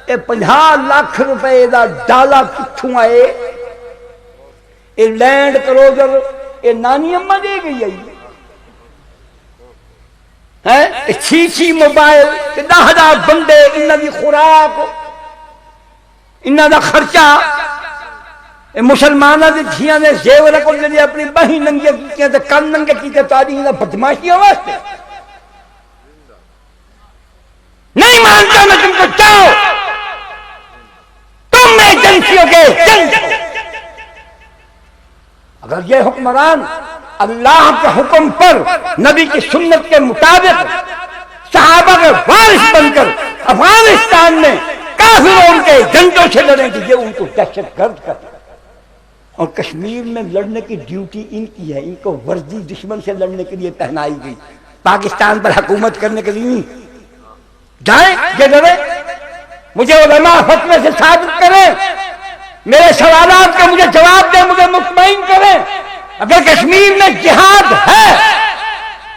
S1: اے 50 لاکھ روپے دا ڈالا کتھوں آئے اے لینڈ کروزر اے نانی اماں دے گئی ہے چھیچی موبائل 10,000 بندے انہاں دی خوراک انہاں دا خرچہ مسلمانہ دے دھیاں دے زیور کو جڑی اپنی بہی ننگے کیتے تے کن ننگے کیتے تاریخ دا بدماشیاں واسطے نہیں مانتا میں تم کو چاہو تم میں ایجنسیوں کے اگر یہ حکمران اللہ کے حکم پر نبی کی سنت کے مطابق صحابہ کے وارث بن کر افغانستان میں کافروں کے جنگوں سے لڑیں کہ یہ ان کو دہشت گرد کرتے اور کشمیر میں لڑنے کی ڈیوٹی ان کی ہے ان کو ورزی دشمن سے لڑنے کے لیے پہنائی گئی پاکستان پر حکومت کرنے کے لیے جائیں یہ لڑے مجھے علماء فتوے سے ثابت کریں میرے سوالات کا مجھے جواب دیں مجھے مطمئن کریں اگر کشمیر میں جہاد ہے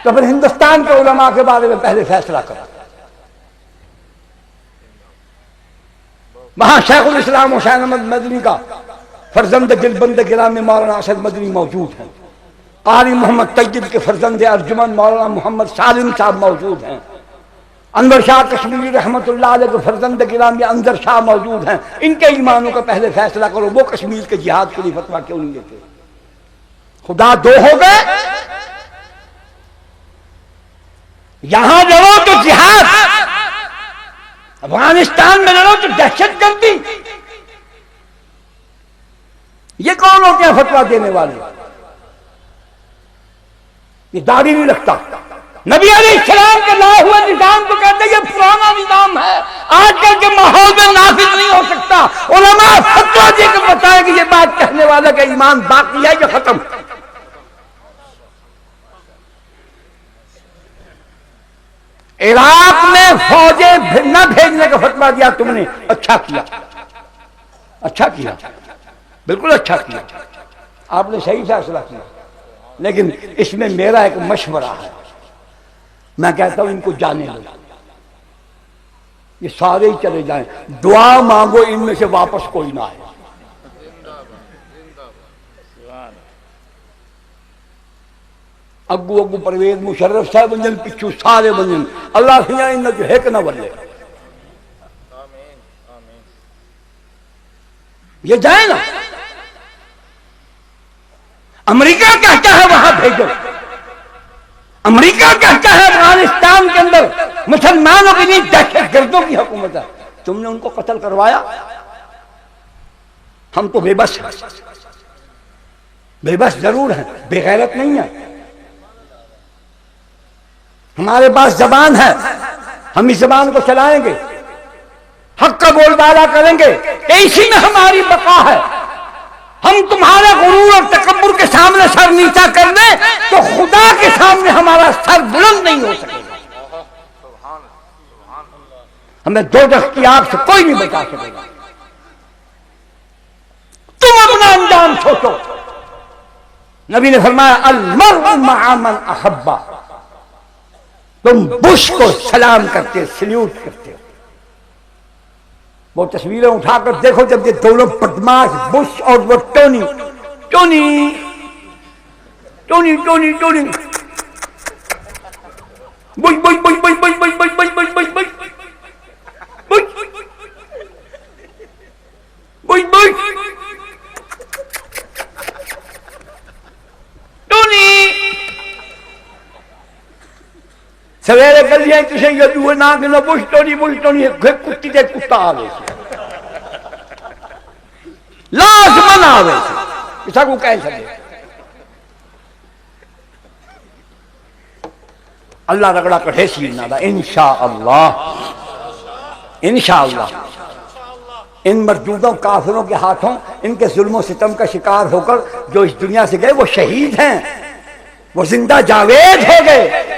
S1: تو پھر ہندوستان کے علماء کے بارے میں پہلے فیصلہ کریں وہاں شیخ الاسلام حسین احمد مدنی کا فرزند دلبند گرامی مولانا اسد مدنی موجود ہیں قاری محمد طیب کے فرزند ارجمن مولانا محمد سالم صاحب موجود ہیں انور شاہ کشمیری رحمت اللہ علیہ کے فرزند گرامی انظر شاہ موجود ہیں ان کے ایمانوں کا پہلے فیصلہ کرو وہ کشمیر کے جہاد کے لیے فتویٰ کیوں نہیں دیتے خدا دو ہو گئے یہاں لڑو تو جہاد افغانستان میں لڑو تو دہشت گردی یہ کون ہوتے ہیں فتویٰ دینے والے یہ داڑھی نہیں رکھتا نبی علیہ السلام کے لا ہوا نظام کو کہتے ہیں یہ پرانا نظام ہے آج کل کے ماحول میں نافذ نہیں ہو سکتا علماء فتویٰ دے کے بتائے کہ یہ بات کہنے والا کا ایمان باقی ہے یہ ختم عراق میں فوجیں نہ بھیجنے کا فتویٰ دیا تم نے اچھا کیا بالکل اچھا کیا آپ نے صحیح فیصلہ کیا لیکن اس میں میرا ایک مشورہ ہے میں کہتا ہوں ان کو جانے دو، یہ سارے ہی چلے جائیں، دعا مانگو ان میں سے واپس کوئی نہ آئے۔ اگو اگو پرویز مشرف صاحب بنجن پچھو سارے بنجن، اللہ سنیا ان جو ہے کہ نہ بلے، یہ جائیں نا۔ امریکہ کہتا ہے وہاں بھیجو، امریکہ کہتا ہے افغانستان کے اندر مسلمانوں کے لیے دہشت گردوں کی حکومت ہے، تم نے ان کو قتل کروایا؟ ہم تو بے بس ہیں، بے بس ضرور ہیں، بے غیرت نہیں ہے۔ ہمارے پاس زبان ہے، ہم اس زبان کو چلائیں گے، حق کا بول بالا کریں گے کہ اسی میں ہماری بقا ہے۔ ہم تمہارے غرور اور تکبر کے سامنے سر نیچا کر دیں تو خدا کے سامنے ہمارا سر بلند نہیں ہو سکے گا، ہمیں دوزخ کی آگ سے کوئی نہیں بچا سکے گا۔ تم اپنا انجام سوچو۔ نبی نے فرمایا المرء مع من احب، تم بش کو سلام کرتے، سلیوٹ کرتے ہو، وہ تصویریں اٹھا کر دیکھو جب یہ دونوں بدماش بش اور وہ Tony Tony Tony Tony Tony Bush Bush Bush Bush Bush Bush Bush Bush Bush Bush Bush Bush Bush Tony سویرے کر لیا کسی یہ دوے ناک نہ بش ٹونی کتی دے کتا آوے لازمن آوے اسا کو کہہ سکے۔ اللہ رگڑا کٹھے سیر نہ دا انشاءاللہ انشاءاللہ ان مردودوں کافروں کے ہاتھوں ان کے ظلم و ستم کا شکار ہو کر جو اس دنیا سے گئے وہ شہید ہیں، وہ زندہ جاوید ہو گئے۔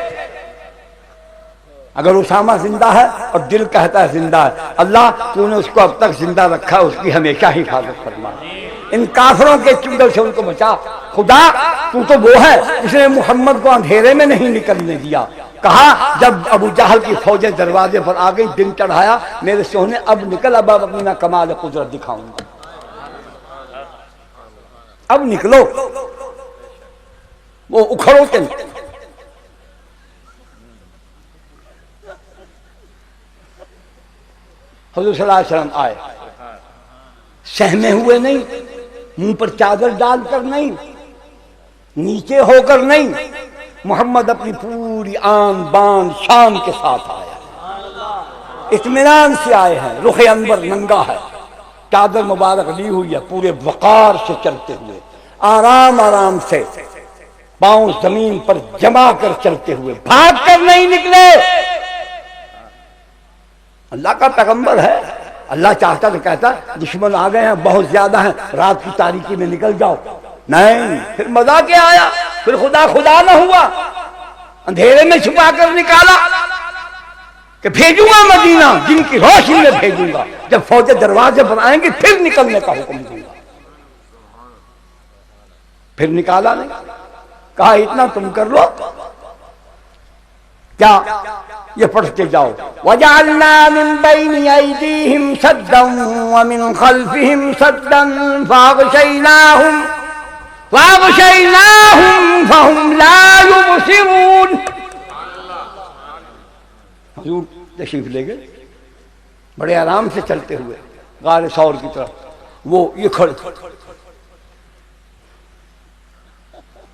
S1: اگر اسامہ زندہ ہے اور دل کہتا ہے زندہ ہے، اللہ تو نے اس کو اب تک زندہ رکھا، اس کی ہمیشہ حفاظت فرما، ان کافروں کے چنگل سے ان کو بچا۔ خدا تو وہ ہے جس نے محمد کو اندھیرے میں نہیں نکلنے دیا، کہا جب ابو جہل کی فوجیں دروازے پر آ گئی، دن چڑھایا، میرے سونے اب نکل، اب اپنی میں کمال قدرت دکھاؤں گا، اب نکلو، وہ اکھڑو کے حضور صلی اللہ علیہ وسلم آئے، سہمے ہوئے نہیں، منہ پر چادر ڈال کر نہیں، نیچے ہو کر نہیں، محمد اپنی پوری آن بان شان کے ساتھ آیا، اطمینان سے آئے ہیں، رخ انور ننگا ہے، چادر مبارک لی ہوئی ہے، پورے وقار سے چلتے ہوئے، آرام آرام سے پاؤں زمین پر جما کر چلتے ہوئے، بھاگ کر نہیں نکلے۔ اللہ کا پیغمبر ہے، اللہ چاہتا تو کہتا دشمن آ گئے ہیں، بہت زیادہ ہیں، رات کی تاریکی میں نکل جاؤ، نہیں، پھر مزہ کیا آیا، پھر خدا نہ ہوا، اندھیرے میں چھپا کر نکالا کہ بھیجوں گا مدینہ، جن کی روشنی میں بھیجوں گا، جب فوجیں دروازے پر آئیں گی پھر نکلنے کا حکم دوں گا، پھر نکالا نہیں، کہا اتنا تم کر لو، کیا یہ پڑھتے جاؤ وَجَعَلْنَا مِن بَيْنِ أَيْدِيهِمْ سَدًّا وَمِنْ خَلْفِهِمْ سَدًّا فَأَغْشَيْنَاهُمْ فَهُمْ لَا يُبْصِرُونَ۔ حضور تشریف لے گئے بڑے آرام سے چلتے ہوئے غار ثور کی طرف، وہ یہ کھڑے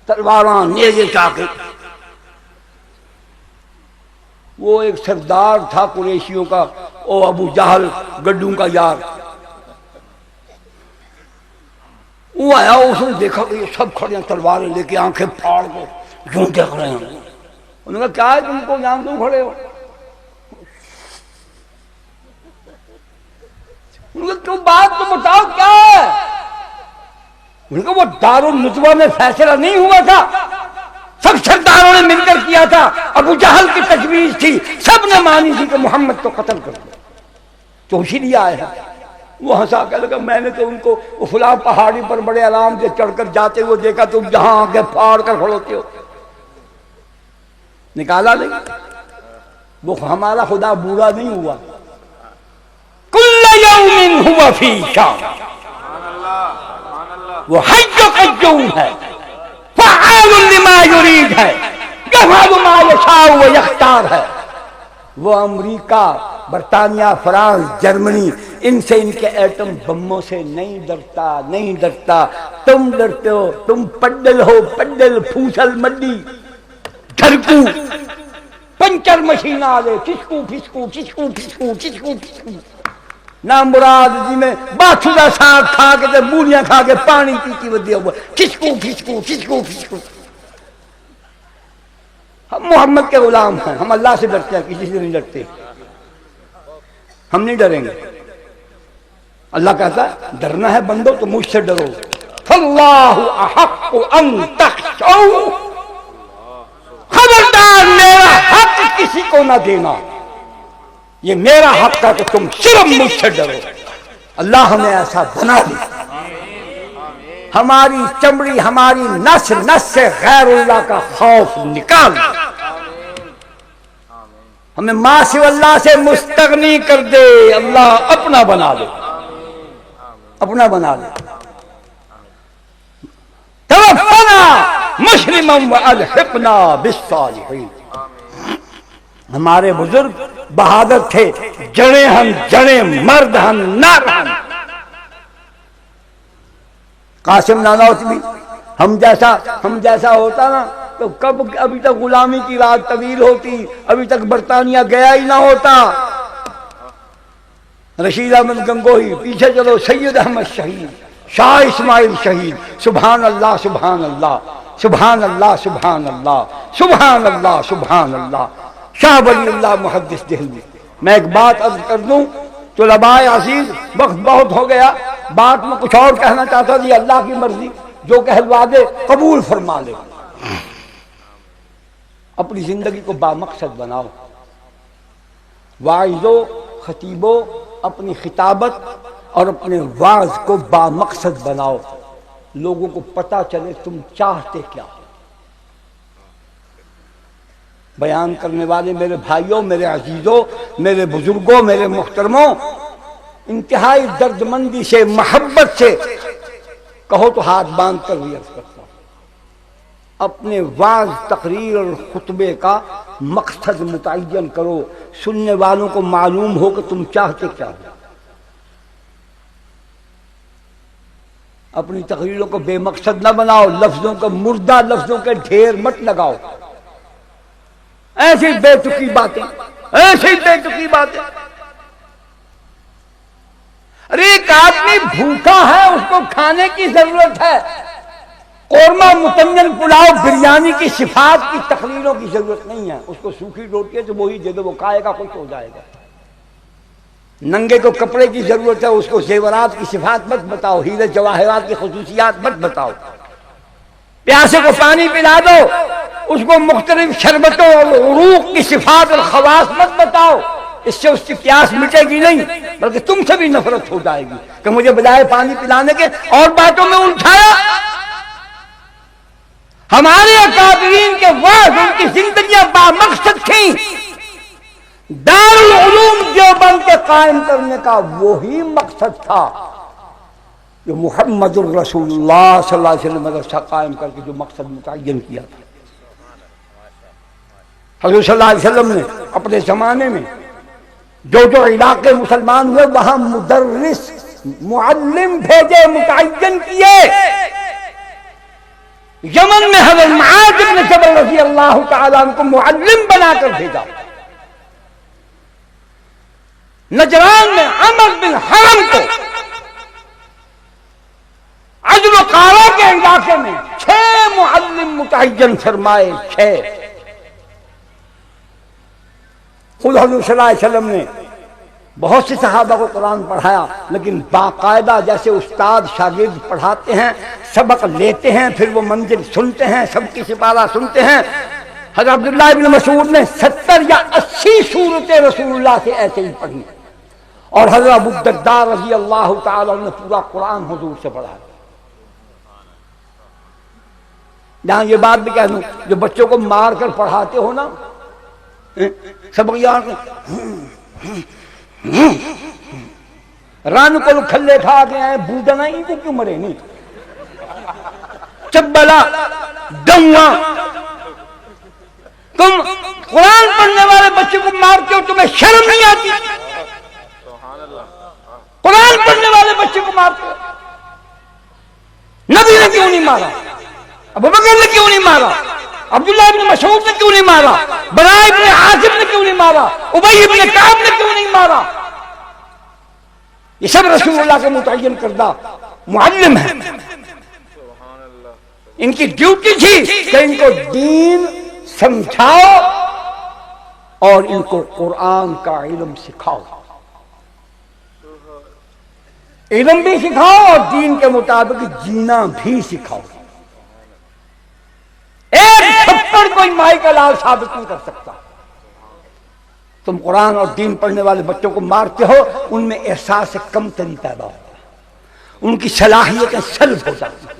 S1: تلواراں نیزے چاقے، وہ ایک سردار تھا قریشیوں کا، او ابو جہل گڈوں کا یار، وہ آیا، اس نے دیکھا کہ یہ سب کھڑے ہیں تلواریں لے کے، آنکھیں پھاڑ کے یوں دیکھ رہے ہیں، انہوں نے کہا کیا ہے تم کو، یہاں کیوں کھڑے ہو؟ انہوں نے کہا بات تو بتاؤ کیا ہے؟ انہوں نے کہا وہ دارالندوہ میں فیصلہ نہیں ہوا تھا، سب سرداروں نے مل کر کیا تھا، ابو جہل کی تجویز تھی، سب نے مانی تھی کہ محمد کو قتل کر دو، تو اسی لیے آئے ہیں۔ وہ ہنسا کہ لگا میں نے تو ان کو فلاں پہاڑی پر بڑے آرام سے چڑھ کر جاتے ہوئے دیکھا، تم جہاں آگے پھاڑ کر کھڑوتے ہو، نکالا نہیں۔ وہ ہمارا خدا بوڑھا نہیں ہوا. کل یوم ہوا فی شان، وہ حی قیوم ہے، فعال لما یرید ہے، یفعل ما یشاء و یختار ہے. وہ امریکہ، برطانیہ، فرانس، جرمنی، ان سے ان کے ایٹم بموں سے نہیں ڈرتا، نہیں ڈرتا. تم ڈرتے ہو، تم پڈل ہو، پڈل، پھوسل مڈی، دھرکو، پنچر مشین آلے، چسکو پھسکو چسکو پھسکو چسکو پھسکو. نام مراد جی میں باچھوڑا ساگ کھا کے تے بوڑیاں کھا کے پانی پیتی ودیا ہوا، چسکو پھسکو چسکو پھسکو. ہم محمد کے غلام ہیں، ہم اللہ سے ڈرتے ہیں، کسی سے نہیں ڈرتے. ہم نہیں ڈریں گے. اللہ کہتا ہے ڈرنا ہے بندو تو مجھ سے ڈرو. فاللہ احق ان تخشوا، خبردار میرا حق کسی کو نہ دینا، یہ میرا حق ہے کہ تم صرف مجھ سے ڈرو. اللہ ہمیں ایسا بنا دے، ہماری چمڑی، ہماری نس نس سے غیر اللہ کا خوف نکال، ہمیں ما سوى اللہ سے مستغنی کر دے. اللہ اپنا بنا دے، اپنا بنا دے. توفنا مسلما والحقنا بالصالحین. ہمارے بزرگ بہادر تھے، جڑے ہم جڑے، مرد ہم نر ہم. قاسم نانوتوی ہم جیسا ہوتا نا تو کب ابھی تک غلامی کی رات طویل ہوتی، ابھی تک برطانیہ گیا ہی نہ ہوتا. رشید احمد گنگوہی، پیچھے چلو سید احمد شہید، شاہ اسماعیل شہید. سبحان اللہ سبحان اللہ سبحان اللہ سبحان اللہ سبحان اللہ سبحان اللہ. شاہ ولی اللہ محدث دہلوی. میں ایک بات عرض کر دوں تو طلباء عزیز، وقت بہت ہو گیا، بات میں کچھ اور کہنا چاہتا تھا. اللہ کی مرضی، جو کہلوا دے قبول فرما لے. اپنی زندگی کو بامقصد بناؤ. واعظوں، خطیبوں، اپنی خطابت اور اپنے واعظ کو بامقصد بناؤ. لوگوں کو پتہ چلے تم چاہتے کیا. بیان کرنے والے میرے بھائیوں، میرے عزیزوں، میرے بزرگوں، میرے محترموں، انتہائی درد مندی سے، محبت سے کہو تو ہاتھ باندھ کر بھی عرض کرتا ہوں، اپنے وعظ، تقریر اور خطبے کا مقصد متعین کرو. سننے والوں کو معلوم ہو کہ تم چاہتے کیا ہو. اپنی تقریروں کو بے مقصد نہ بناؤ، لفظوں کو، مردہ لفظوں کے ڈھیر مت لگاؤ. ایسی بے تکی باتیں، ایسی بے تکی باتیں. ارے ایک آدمی بھوکا ہے، اس کو کھانے کی ضرورت ہے. قورمہ، متنجن، پلاؤ، بریانی کی صفات کی تقریروں کی ضرورت نہیں ہے. اس کو سوکھی روٹی ہے تو وہی دے دو، وہ کھائے گا، خوش ہو جائے گا. ننگے کو کپڑے کی ضرورت ہے، اس کو زیورات کی صفات مت بتاؤ، ہیرے جواہرات کی خصوصیات مت بتاؤ. پیاسے کو پانی پلا دو، اس کو مختلف شربتوں اور عروق کی صفات اور خواص مت بتاؤ. اس سے اس کی پیاس مٹے گی نہیں، بلکہ تم سے بھی نفرت ہو جائے گی کہ مجھے بجائے پانی پلانے کے اور باتوں میں الجھایا. ہمارے اکابرین کے وعظ، ان کی زندگیاں بامقصد تھیں. دارالعلوم دیوبند کے قائم کرنے کا وہی مقصد تھا جو محمد الرسول اللہ صلی اللہ علیہ وسلم مدرسہ قائم کر کے جو مقصد متعین کیا تھا. حضور صلی اللہ علیہ وسلم نے اپنے زمانے میں جو علاقے مسلمان ہوئے وہاں مدرس، معلم بھیجے، متعین کیے. یمن میں حضرت معاذ بن جبل رضی اللہ تعالیٰ عنہ کو معلم بنا کر بھیجا. نجران میں عمر بن حرم کو، عجل و قارا کے علاقے میں 6 معلم متعین فرمائے. 6. خود حضور صلی اللہ علیہ وسلم نے بہت سے صحابہ کو قرآن پڑھایا، لیکن باقاعدہ جیسے استاد شاگرد پڑھاتے ہیں، سبق لیتے ہیں، پھر وہ منزل سنتے ہیں، سب کی سپارہ سنتے ہیں. حضرت عبداللہ بن مسعود نے 70 یا 80 سورتیں رسول اللہ سے ایسے ہی پڑھی، اور حضرت ابو الدرداء رضی اللہ تعالیٰ نے پورا قرآن حضور سے پڑھا. جہاں یہ بات بھی کہہ دوں، جو بچوں کو مار کر پڑھاتے ہو نا، سبق یاد رن کو کھلے کھا کے آئے بوٹا نہ ان کو کیوں مرے نہیں چبلا ڈواں تم قرآن پڑھنے والے بچے کو مارتے ہو تمہیں شرم نہیں آتی قرآن پڑھنے والے بچے کو مارتے ہو نبی نے کیوں نہیں مارا ابوبکر نے کیوں نہیں مارا عبداللہ ابن مسعود نے کیوں نہیں مارا براء ابن عازب نے کیوں نہیں مارا ابی ابن کعب نے کیوں نہیں مارا یہ سب رسول اللہ کے متعین کردہ معلم ہیں ان کی ڈیوٹی تھی کہ ان کو دین سمجھاؤ اور ان کو قرآن کا علم سکھاؤ علم بھی سکھاؤ اور دین کے مطابق جینا بھی سکھاؤ ایک تھپڑ کوئی مائی کا لال ثابت نہیں کر سکتا تم قرآن اور دین پڑھنے والے بچوں کو مارتے ہو ان میں احساس کمتری پیدا ہوتا ہے ان کی صلاحیتیں سلب ہو جاتی ہیں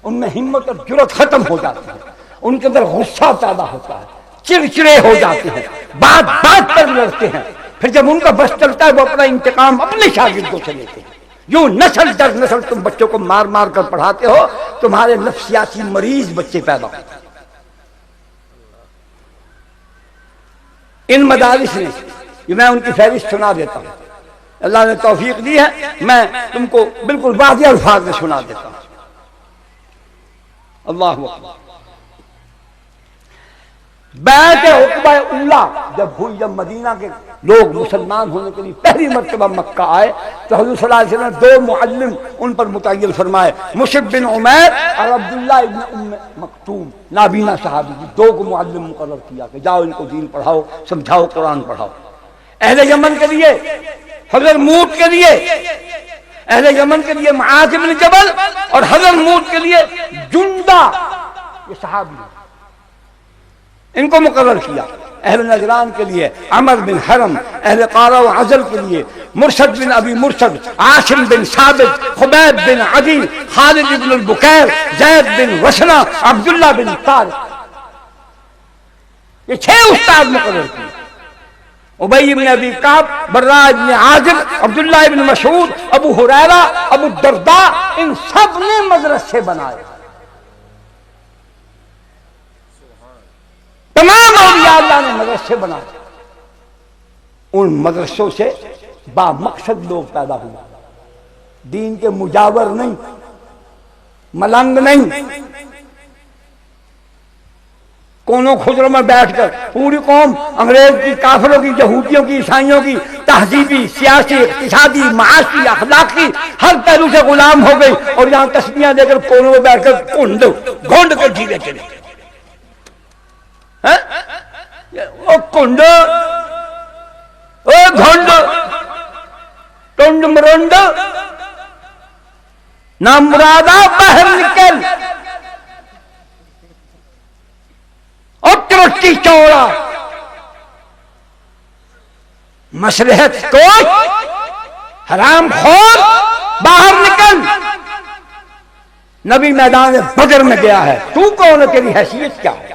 S1: ان میں ہمت اور جرأت ختم ہو جاتی ہے ان کے اندر غصہ پیدا ہوتا ہے چڑچڑے ہو جاتے ہیں بات بات پر لڑتے ہیں پھر جب ان کا بس چلتا ہے وہ اپنا انتقام اپنے شاگردوں سے لیتے ہیں یوں نسل در نسل تم بچوں کو مار مار کر پڑھاتے ہو تمہارے نفسیاتی مریض بچے پیدا ہوتے ہیں ان مدارس نے یہ میں ان کی فہرست سنا دیتا ہوں اللہ نے توفیق دی ہے میں تم کو بالکل واضح الفاظ میں سنا دیتا ہوں اللہ اکبر بیعت عقبہ اولا جب ہوئی جب مدینہ کے لوگ مسلمان ہونے کے لیے پہلی مرتبہ مکہ آئے تو حضور صلی اللہ علیہ وسلم نے دو معلم ان پر متعین فرمائے مصعب بن عمیر اور عبداللہ ابن ام مکتوم نابینا صحابی کی دو کو معلم مقرر کیا کہ جاؤ ان کو دین پڑھاؤ سمجھاؤ قرآن پڑھاؤ اہل یمن کے لیے حضرت موت کے لیے اہل یمن کے لیے معاذ بن جبل اور حضرت موت کے لیے جندہ یہ صحابی ان کو مقرر کیا اہل نجران کے لیے عمر بن حرم اہل قارہ و عزل کے لیے مرشد بن ابی مرشد عاصم بن ثابت خبیب بن عدی خالد بن البکیر زید بن وشنا عبداللہ بن طارق یہ 6 استاد مقرر کیے ابی بن ابی کعب براء بن عازب عبداللہ بن مسعود ابو ہریرہ ابو الدرداء ان سب نے مدرسے بنائے تمام اولیاء اللہ نے مدرسے بنائے ان مدرسوں سے با مقصد لوگ پیدا ہوئے دین کے مجاور نہیں ملنگ نہیں کونوں خضروں میں بیٹھ کر پوری قوم انگریز کی کافروں کی یہودیوں کی عیسائیوں کی تہذیبی سیاسی اقتصادی معاشی اخلاقی ہر پہلو سے غلام ہو گئی اور یہاں تسبیحاں دے کر کونوں میں بیٹھ کر گھونڈ کر جیوے چلے او کنڈ او گھنڈ ٹنڈ مرنڈ نہ مرادہ باہر نکل اور ترٹی چوڑا مصلحت کوش حرام خور باہر نکل نبی میدان بدر میں گیا ہے تو کون ہے تیری حیثیت کیا ہے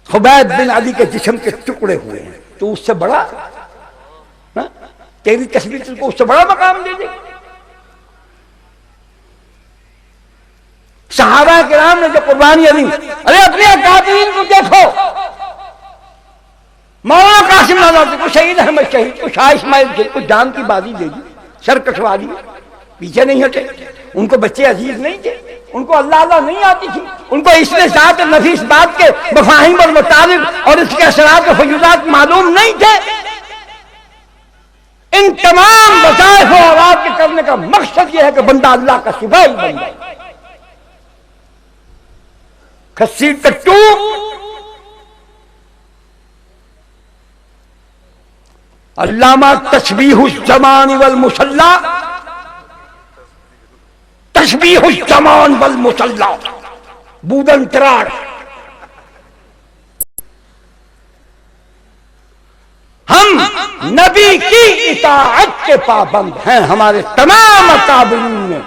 S1: خبیب بن عدی کے جسم کے ٹکڑے ہوئے ہیں تو اس سے بڑا تیری تصویر کو اس سے بڑا مقام دے دے صحابہ کرام نے جو قربانی دی ارے اپنے اکابرین کو دیکھو مولانا قاسم نانوتوی کو شہید احمد شہید کو شاہ اسماعیل کو جان کی بازی دے دی سر کٹوا دی پیچھے نہیں ہٹے ان کو بچے عزیز نہیں تھے ان کو اللہ اللہ نہیں آتی تھی ان کو اس میں ذات نفیس بات کے مفاہیم اور مطابق اور اس کے اثرات و فیوضات معلوم نہیں تھے ان تمام وظائف و اوقات کے کرنے کا مقصد یہ ہے کہ بندہ اللہ کا سپاہی بن جائے کھسی کٹو علامہ تشبیہ الزمان والمصلی تشبیہ الزمان والمصلی بودن تراڑ ہم نبی کی اطاعت کے پابند ہیں ہمارے تمام اکابرین نے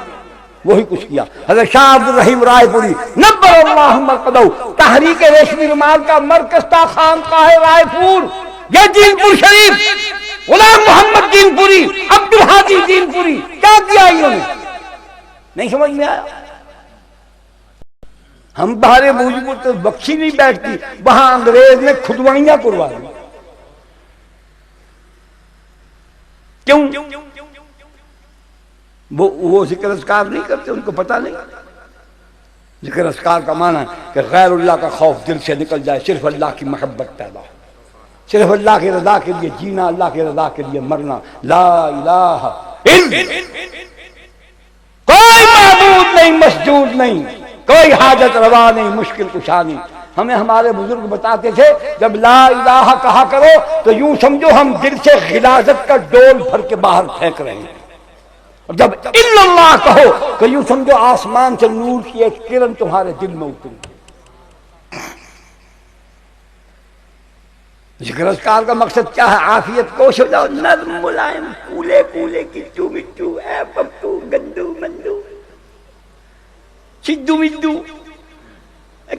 S1: وہی کچھ کیا۔ حضرت شاہ عبد الرحیم رائے پوری نبر اللہ مرقدہ، تحریک ریشمی رومال کا مرکز تھا خانقاہ رائے پور، یہ دین پور شریف، غلام محمد دین پوری، عبد الحادی دین پوری، کیا کیا انہوں نے؟ نہیں سمجھ میں آیا؟ ہم بہارے موجود تو بخشی نہیں بیٹھتی، وہاں انگریز نے کھدوائیاں کروا دی۔ کیوں؟ وہ ذکر اذکار نہیں کرتے، ان کو پتہ نہیں۔ ذکر اذکار کا معنی ہے کہ غیر اللہ کا خوف دل سے نکل جائے، صرف اللہ کی محبت پیدا ہو، صرف اللہ کی رضا کے لیے جینا، اللہ کی رضا کے لیے مرنا۔ لا الہ الا کوئی معبود نہیں، مسجود نہیں، کوئی حاجت روا نہیں، مشکل کشا نہیں۔ ہمیں ہمارے بزرگ بتاتے تھے جب لا الہ کہا کرو تو یوں سمجھو ہم دل سے غلاظت کا ڈول بھر کے باہر پھینک رہے ہیں، اور جب الا اللہ کہو تو یوں سمجھو آسمان سے نور کی ایک کرن تمہارے دل میں اتری۔ ذکر اذکار کا مقصد کیا ہے؟ عافیت کوش ہو جاؤ، نرم ملائم، کولے کولے، کچو مچو، اے پپو، گندو مندو، سدھو مدھو،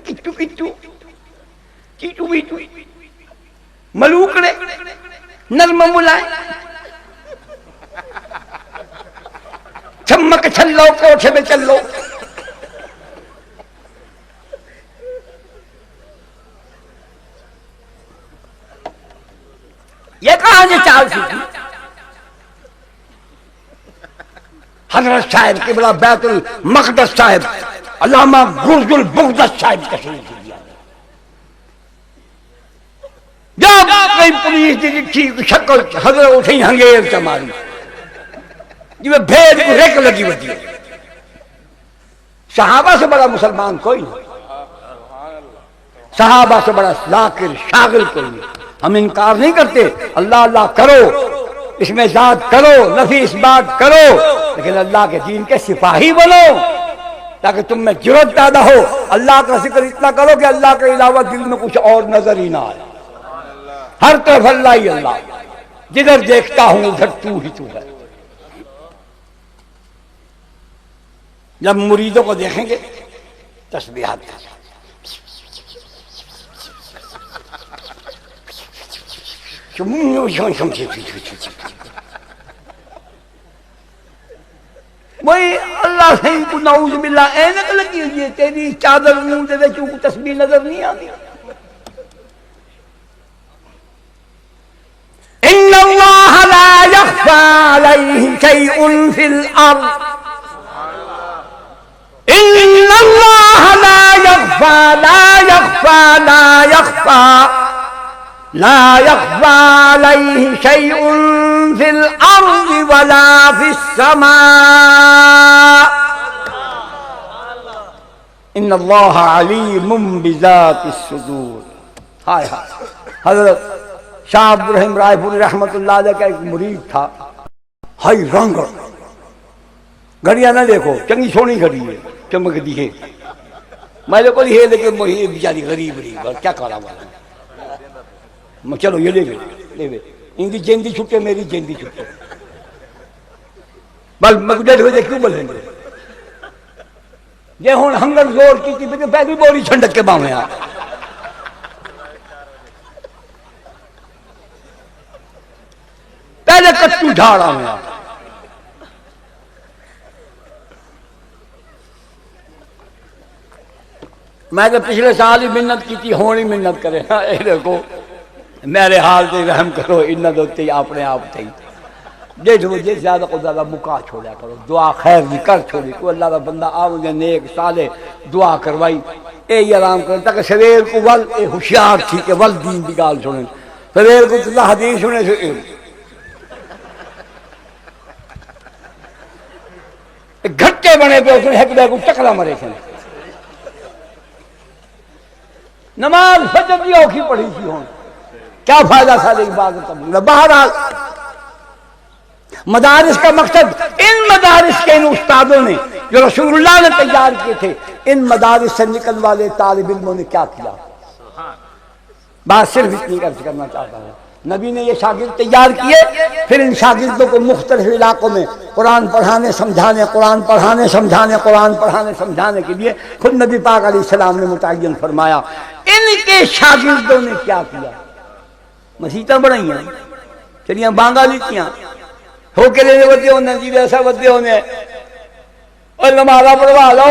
S1: کچو کچو، چیٹو میٹو، ملوکڑے، نرم ملائم، چمک چھلو، کوٹھے میں چلو۔ یہ کہاں سے چال سیکھی؟ حضرت صاحب قبلہ بیت المقدس صاحب علامہ گرز البغداد صاحب تشریف دیا۔ جب کوئی پولیس کی شکل حضرت اٹھی ہنگیر سے ماری، جی بھیڑ کو ریک لگی ہوتی ہے۔ صحابہ سے بڑا مسلمان کوئی نہیں، صحابہ سے بڑا ذاکر شاغل کوئی نہیں۔ ہم انکار نہیں کرتے، اللہ اللہ کرو، اس میں ذات کرو، نفی اس بات کرو، لیکن اللہ کے دین کے سپاہی بنو تاکہ تم میں جرأت پیدا ہو۔ اللہ کا ذکر اتنا کرو کہ اللہ کے علاوہ دل میں کچھ اور نظر ہی نہ آئے، ہر طرف اللہ ہی اللہ، جدھر دیکھتا ہوں ادھر تو ہی تو ہے۔ جب مریدوں کو دیکھیں گے تسبیحات وہی اللہ سے کو نعوذ باللہ اینک لگی ہوئی ہے، تیری چادر منہ دے چوں کو تسبیح نظر نہیں آتی۔ ان اللہ لا یخفی علیہ شیء فی الارض، ان اللہ لا یخفی لا یخفی لا یخفی لا يخفى عليه شيء في الأرض ولا في السماء إن الله عليم بذات الصدور۔ ہائے ہائے، حضرت شاہ عبد الرحیم رائے پوری رحمت اللہ علیہ کا ایک مرید تھا، ہائی رنگڑ، گھڑیاں نہ دیکھو، چنگی سونی گھڑی ہے، چمک دی ہے، میں نے کوئی ہے لیکن وہی بیچاری غریب رہی، کیا کرا والا، چلو یہ لے گئے، ان کی جیندی چھٹے میری جیندی چھٹے، بل مقدر ہوئے کیوں بولیں گے؟ یہ ہون ہنگر زور کی تھی پہلی بوری چھنڈک کے باہمیں آ پہلے کٹو جھاڑا میں آ۔ میں تو پچھلے سال ہی منت کی تھی، ہونی منت کرے اے دیکھو میرے حال سے رحم کرو، انہ دوتے اپنے آپ تھے جے جے زیادہ کو زیادہ مکا چھوڑیا کرو، دعا خیر بھی کر چھوڑی، کوئی اللہ کا بندہ آؤں نیک صالح دعا کروائی، اے یہ آرام کرتا تاکہ سویر کو ول اے ہوشیار تھی کہ ول دین دی گال سنیں، سویر کو اللہ حدیث سنے سے گھٹے بنے پہ اس نے ایک بے کو چکلا مرے سنے۔ نماز فجر کی اوکھی پڑھی تھی ہوں، کیا فائدہ تھا لیکن بعض تبلیغ۔ بہرحال مدارس کا مقصد، ان مدارس کے ان استادوں نے جو رسول اللہ نے تیار کیے تھے، ان مدارس سے نکل والے طالب علموں نے کیا کیا؟ بات صرف اتنی عرض کرنا چاہتا ہوں، نبی نے یہ شاگرد تیار کیے، پھر ان شاگردوں کو مختلف علاقوں میں قرآن پڑھانے سمجھانے، قرآن پڑھانے سمجھانے، قرآن پڑھانے سمجھانے کے لیے خود نبی پاک علیہ السلام نے متعین فرمایا۔ ان کے شاگردوں نے کیا کیا؟ مسیتاں بڑھائیاں، چلیاں بانگا لیتیاں، ہو کے لینے بدے ہونے جی ویسا بدے ہونے، اور نمازہ پڑھوا لو،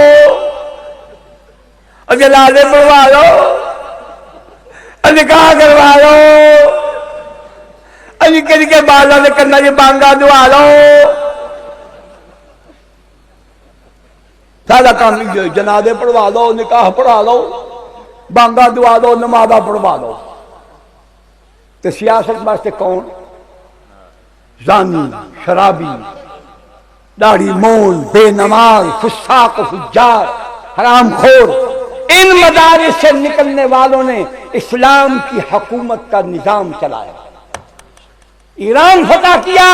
S1: اور جنازے پڑھوا لو، اور نکاح کروا لو، علی کر کے بالا نے کرنا یہ بانگا دعا لو، سارا کام جنازے پڑھوا لو، نکاح پڑھا لو، بانگا دعا لو، نمازہ پڑھوا لو۔ تو سیاست واسطے کون؟ زانی، شرابی، داڑھی مول، بے نماز، فساق و فجار، حرام خور، ان مدارس سے نکلنے والوں نے اسلام کی حکومت کا نظام چلایا۔ ایران فتح کیا،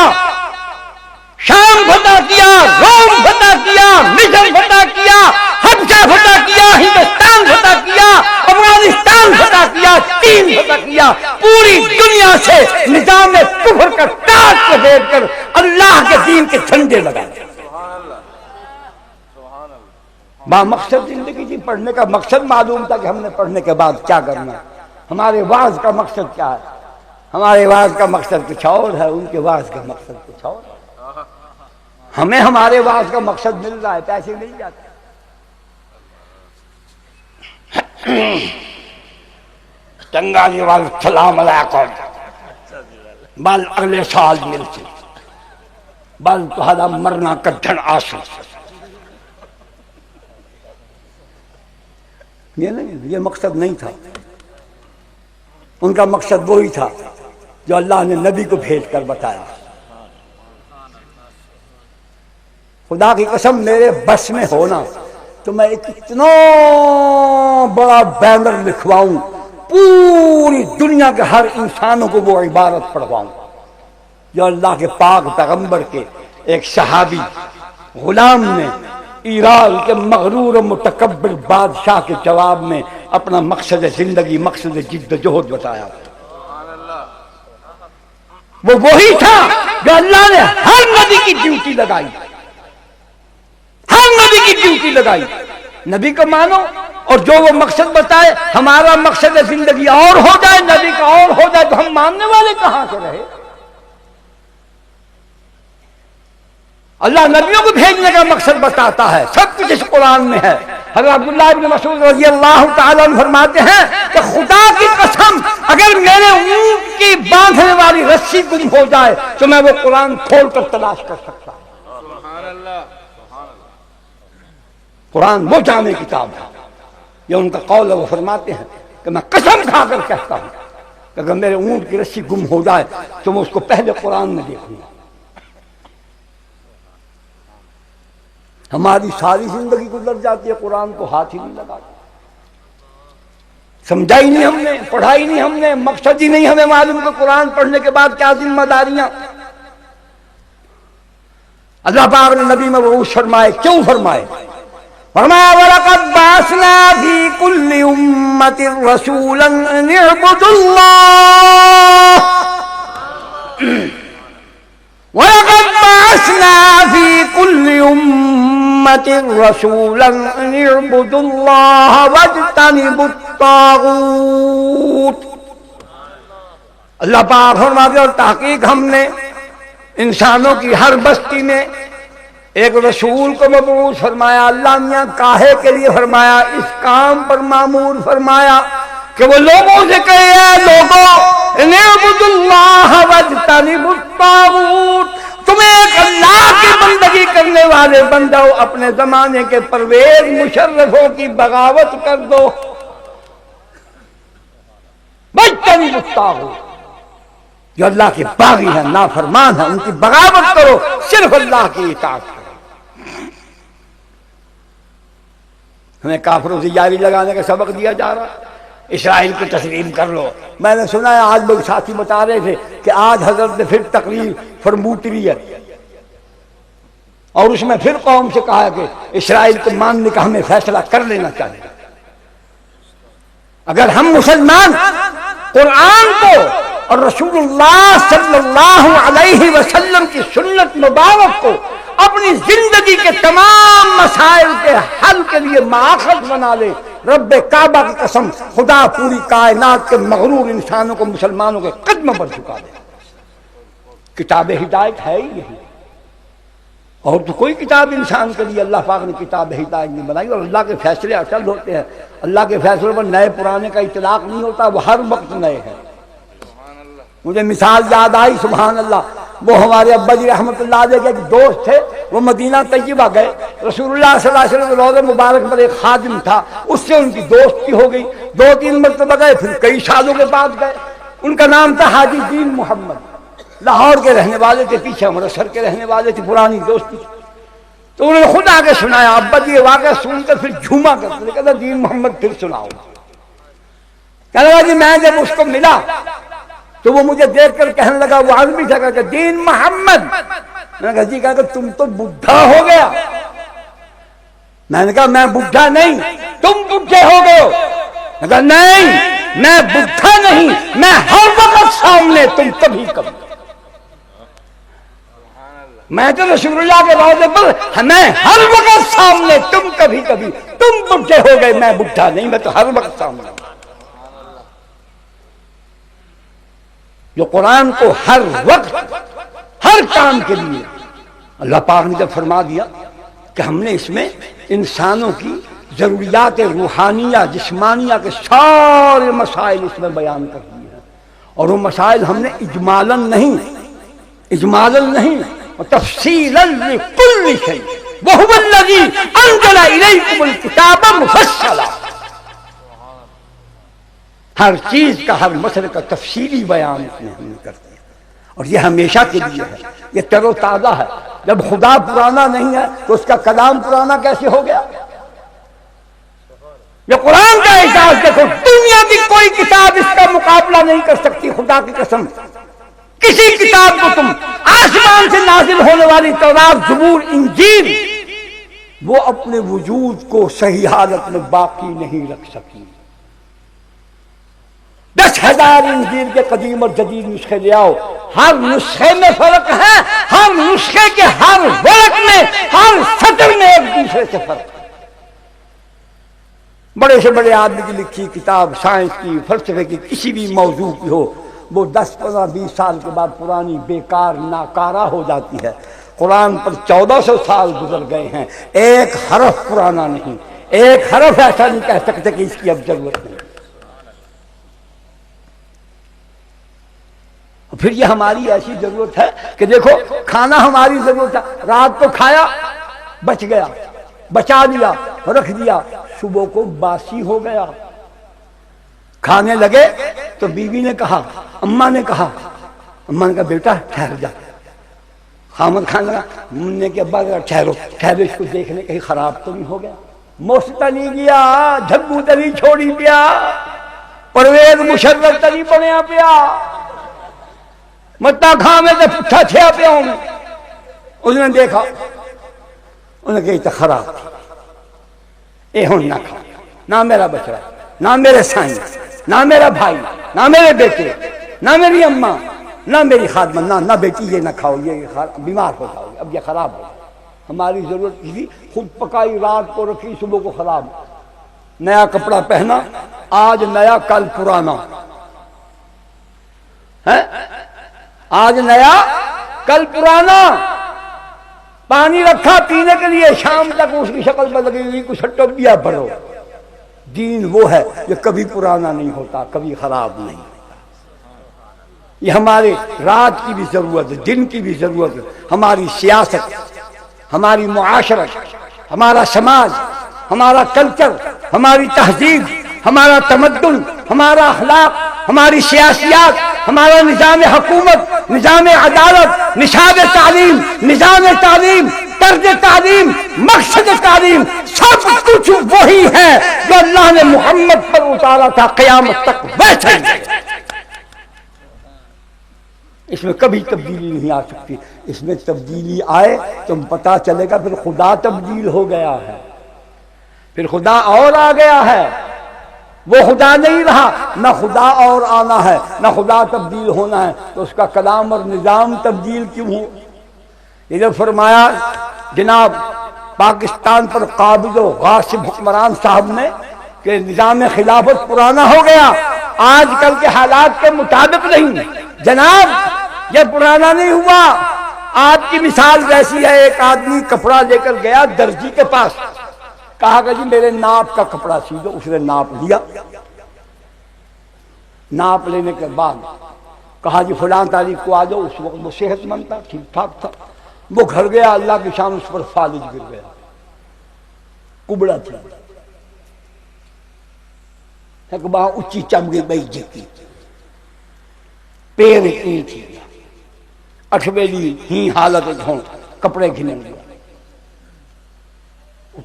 S1: شام فتح کیا، روم فتح کیا، مصر فتح کیا، حبشہ فتح کیا، ہندوستان فتح کیا، افغانستان فتح کیا، چین فتح کیا، پوری دنیا سے نظام کفر کا تاج پھیر کر اللہ کے دین کے جھنڈے لگائے۔ مقصد زندگی جی، پڑھنے کا مقصد معلوم تھا کہ ہم نے پڑھنے کے بعد کیا کرنا ہے، ہمارے وعظ کا مقصد کیا ہے۔ ہمارے وعظ کا مقصد کچھ اور ہے، ان کے وعظ کا مقصد کچھ اور ہے۔ ہمیں ہمارے وعظ کا مقصد مل رہا ہے، پیسے نہیں جاتے۔ چنگا جی وال سلام علیکم، بل اگلے سال ملتے، بل تہاڈا مرنا کڈھن آسو۔ یہ نہیں، یہ مقصد نہیں تھا۔ ان کا مقصد وہی تھا جو اللہ نے نبی کو بھیج کر بتایا۔ خدا کی قسم میرے بس میں ہونا تو میں اتنا بڑا بینر لکھواؤں، پوری دنیا کے ہر انسانوں کو وہ عبارت پڑھواؤں جو اللہ کے پاک پیغمبر کے ایک صحابی غلام نے ایران کے مغرور و متکبر بادشاہ کے جواب میں اپنا مقصد زندگی، مقصد جد و جہد بتایا۔ وہ وہی تھا جو اللہ نے ہر نبی کی ڈیوٹی لگائی، ہر نبی کی ڈیوٹی لگائی۔ نبی کو مانو اور جو وہ مقصد بتائے، ہمارا مقصد زندگی اور ہو جائے، نبی کا اور ہو جائے تو ہم ماننے والے کہاں سے رہے؟ اللہ نبیوں کو بھیجنے کا مقصد بتاتا ہے، سب کچھ اس قرآن میں ہے۔ حضرت عبداللہ ابن مسعود رضی اللہ تعالیٰ عنہ فرماتے ہیں کہ خدا کی قسم اگر میرے اونٹ کی باندھنے والی رسی گم ہو جائے تو میں وہ قرآن کھول کر تلاش کر سکتا ہوں۔ قرآن وہ جامع کتاب ہے، یہ ان کا قول ہے۔ وہ فرماتے ہیں کہ میں قسم کھا کر کہتا ہوں کہ اگر میرے اونٹ کی رسی گم ہو جائے تو میں اس کو پہلے قرآن میں دیکھوں گا۔ ہماری ساری زندگی گزر جاتی ہے، قرآن کو ہاتھ ہی نہیں لگاتے، سمجھا ہی نہیں ہم نے، پڑھا ہی نہیں ہم نے، مقصد ہی نہیں ہمیں معلوم کہ قرآن پڑھنے کے بعد کیا ذمہ داریاں۔ اللہ پاک نے نبی میں وہ فرمائے، کیوں فرمائے؟ فرمایا وَلَقَدْ بَعَثْنَا فِي كُلِّ أُمَّةٍ رَسُولًا أَنِ اعْبُدُوا اللَّهَ وَلَقَدْ بَعَثْنَا فِي كُلِّ أُمَّةٍ رَسُولًا أَنِ اعْبُدُوا اللَّهَ وَاجْتَنِبُوا الطَّاغُوتَ۔ اللہ پاک فرماتے اور تحقیق ہم نے انسانوں کی ہر بستی میں ایک رسول کو مبعوث فرمایا۔ اللہ میاں کاہے کے لیے فرمایا؟ اس کام پر مامور فرمایا کہ وہ لوگوں سے کہے اے لوگوں اعبدوا اللہ واجتنبوا الطاغوت، تم ایک اللہ کی بندگی کرنے والے بندو اپنے زمانے کے پرویز مشرفوں کی بغاوت کر دو۔ واجتنبوا الطاغوت، جو اللہ کے باغی ہیں، نافرمان ہیں، ان کی بغاوت کرو، صرف اللہ کی اطاعت کرو۔ ہمیں کافروں سے یاری لگانے کا سبق دیا جا رہا ہے، اسرائیل کو تسلیم کر لو۔ میں نے سنا ہے آج لوگ ساتھی بتا رہے تھے کہ آج حضرت نے پھر تقریر فرموتری ہے اور اس میں پھر قوم سے کہا کہ اسرائیل کو ماننے کا ہمیں فیصلہ کر لینا چاہیے۔ اگر ہم مسلمان قرآن کو اور رسول اللہ صلی اللہ علیہ وسلم کی سنت مبارک کو اپنی زندگی کے تمام مسائل کے حل کے لیے مآخذ بنا لے، رب کعبہ کی قسم خدا پوری کائنات کے مغرور انسانوں کو مسلمانوں کے قدموں پر جھکا دے۔ کتاب ہدایت ہے ہی یہی، اور تو کوئی کتاب انسان کے لیے اللہ پاک نے کتاب ہدایت نہیں بنائی۔ اور اللہ کے فیصلے اٹل ہوتے ہیں، اللہ کے فیصلوں پر نئے پرانے کا اطلاق نہیں ہوتا، وہ ہر وقت نئے ہیں۔ مجھے مثال یاد آئی، سبحان اللہ، وہ ہمارے ابا جی رحمۃ اللہ علیہ کے ایک دوست تھے، وہ مدینہ طیبہ گئے، رسول اللہ صلی اللہ علیہ وسلم کے روضہ مبارک پر ایک خادم تھا، اس سے ان کی دوستی ہو گئی، 2-3 مرتبہ گئے، پھر کئی سالوں کے بعد گئے۔ ان کا نام تھا حاجی دین محمد، لاہور کے رہنے والے تھے، پیچھے امرتسر کے رہنے والے تھے، پرانی دوستی تھی۔ تو انہوں نے خود آگے سنایا، ابا جی یہ واقعہ سن کر پھر جھوما کرتے، کہتا دین محمد پھر سناؤ۔ کہنے لگا جی میں جب اس کو ملا تو وہ مجھے دیکھ کر کہنے لگا، وہ عربی تھا، کہ دین محمد۔ میں نے کہا جی، کہا کہ تم تو بڈھا ہو گیا۔ میں نے کہا میں بڈھا نہیں، تم بڈھے ہو گئے ہو۔ میں نے کہا نہیں، میں بڈھا نہیں، میں ہر وقت سامنے، تم کبھی کبھی۔ میں تو رسول اللہ کے روضے پر میں ہر وقت سامنے، تم کبھی کبھی۔ تم بڈھے ہو گئے، میں بڈھا نہیں، میں تو ہر وقت سامنے۔ جو قرآن کو ہر وقت ہر کام کے لیے اللہ پاک نے جب فرما دیا کہ ہم نے اس میں انسانوں کی ضروریات روحانیہ جسمانیہ کے سارے مسائل اس میں بیان کر دیے ہیں، اور وہ مسائل ہم نے اجمالاً نہیں تفصیلاً لکل شیء وہو الذی انزل الیکم الکتاب مفصلا، ہر چیز کا، ہر مسئلے کا تفصیلی بیان اس میں ہم نے کر دیا، اور یہ ہمیشہ کے لیے ہے، یہ تر و تازہ ہے۔ جب خدا پرانا نہیں ہے تو اس کا کلام پرانا کیسے ہو گیا؟ یہ قرآن کا اعجاز دیکھو، دنیا کی کوئی کتاب اس کا مقابلہ نہیں کر سکتی، خدا کی قسم۔ کسی کتاب کو تم آسمان سے نازل ہونے والی تورات، زبور، انجیل، وہ اپنے وجود کو صحیح حالت میں باقی نہیں رکھ سکی۔ 10,000 انجیل کے قدیم اور جدید نسخے لے آؤ، ہر نسخے میں فرق ہے، ہر نسخے کے ہر ورق میں، ہر سطر میں ایک دوسرے سے فرق ہے۔ بڑے سے بڑے آدمی کی لکھی کتاب، سائنس کی، فلسفے کی، کسی بھی موضوع کی ہو، وہ 10, 15, 20 سال کے بعد پرانی، بیکار، ناکارہ ہو جاتی ہے۔ قرآن پر 1400 سال گزر گئے ہیں، ایک حرف پرانا نہیں، ایک حرف ایسا نہیں کہہ سکتے کہ اس کی اب ضرورت نہیں۔ پھر یہ ہماری ایسی ضرورت ہے کہ دیکھو، کھانا ہماری ضرورت ہے، رات کو کھایا بچ گیا، بچا لیا، رکھ دیا، صبح کو باسی ہو گیا۔ کھانے لگے تو بیوی نے کہا، اماں نے کہا بیٹا ٹھہر جا۔ خامد کھانے لگا، نے کہ ابا ٹھہرو اس کو دیکھنے کہیں خراب تو نہیں ہو گیا، مست نہیں گیا، جھگو تری چھوڑی پیا، پرویز مشرف تری بنیا پیا، متا کھاوے تے پٹھا چھیا پیا ہوں۔ اس نے دیکھا، انہوں نے کہا تو خراب تھی، اے ہوں نہ کھا، نہ میرا بچڑا، نہ میرے سائیں، نہ میرا بھائی، نہ میرے بیٹے، نہ میری اماں، نہ میری خادمہ، نہ بیٹی یہ نہ کھاؤ، یہ بیمار ہو جاؤ گے، اب یہ خراب ہو۔ ہماری ضرورت تھی، خود پکائی رات کو رکھی، صبح کو خراب، نیا کپڑا پہنا، آج نیا کل پرانا ہے، آج نیا کل پرانا، پانی رکھا پینے کے لیے، شام تک اس کی شکل پر لگی ہوئی کچھ ٹوپیاں بھرو۔ دین وہ ہے یہ کبھی پرانا نہیں ہوتا، کبھی خراب نہیں۔ یہ ہمارے رات کی بھی ضرورت ہے، دن کی بھی ضرورت ہے، ہماری سیاست، ہماری معاشرت، ہمارا سماج، ہمارا کلچر، ہماری تہذیب، ہمارا تمدن، ہمارا اخلاق، ہماری سیاسیات، ہمارا نظام حکومت، نظام عدالت، نصاب تعلیم، نظام تعلیم، طرز تعلیم، مقصد تعلیم، سب کچھ وہی ہے جو اللہ نے محمد پر اتارا تھا، قیامت تک ویسے ہی۔ اس میں کبھی تبدیلی نہیں آ سکتی، اس میں تبدیلی آئے تو پتہ چلے گا پھر خدا تبدیل ہو گیا ہے، پھر خدا اور آ گیا ہے، وہ خدا نہیں رہا، نہ خدا اور آنا ہے، نہ خدا تبدیل ہونا ہے، تو اس کا کلام اور نظام تبدیل کیوں ہو؟ یہ جو فرمایا جناب پاکستان پر قابض و غاصب حکمران صاحب نے کہ نظام خلافت پرانا ہو گیا، آج کل کے حالات کے مطابق نہیں، جناب یہ پرانا نہیں ہوا۔ آپ کی مثال ویسی ہے، ایک آدمی کپڑا لے کر گیا درزی کے پاس، کہا کہ جی میرے ناپ کا کپڑا سی دو، اس نے ناپ لیا، ناپ لینے کے بعد کہا جی فلاں تاریخ کو آ جاؤ، اس وقت وہ صحت مند تھا، ٹھیک ٹھاک تھا، وہ گھر گیا، اللہ کی شان اس پر فالج گر گیا، کبڑا تھا، ایک وہاں اچھی چمڑی بیج کی، پیر اتنی تھی، اٹھویلی ہی حالت ہوں، کپڑے گھنے ہوئے،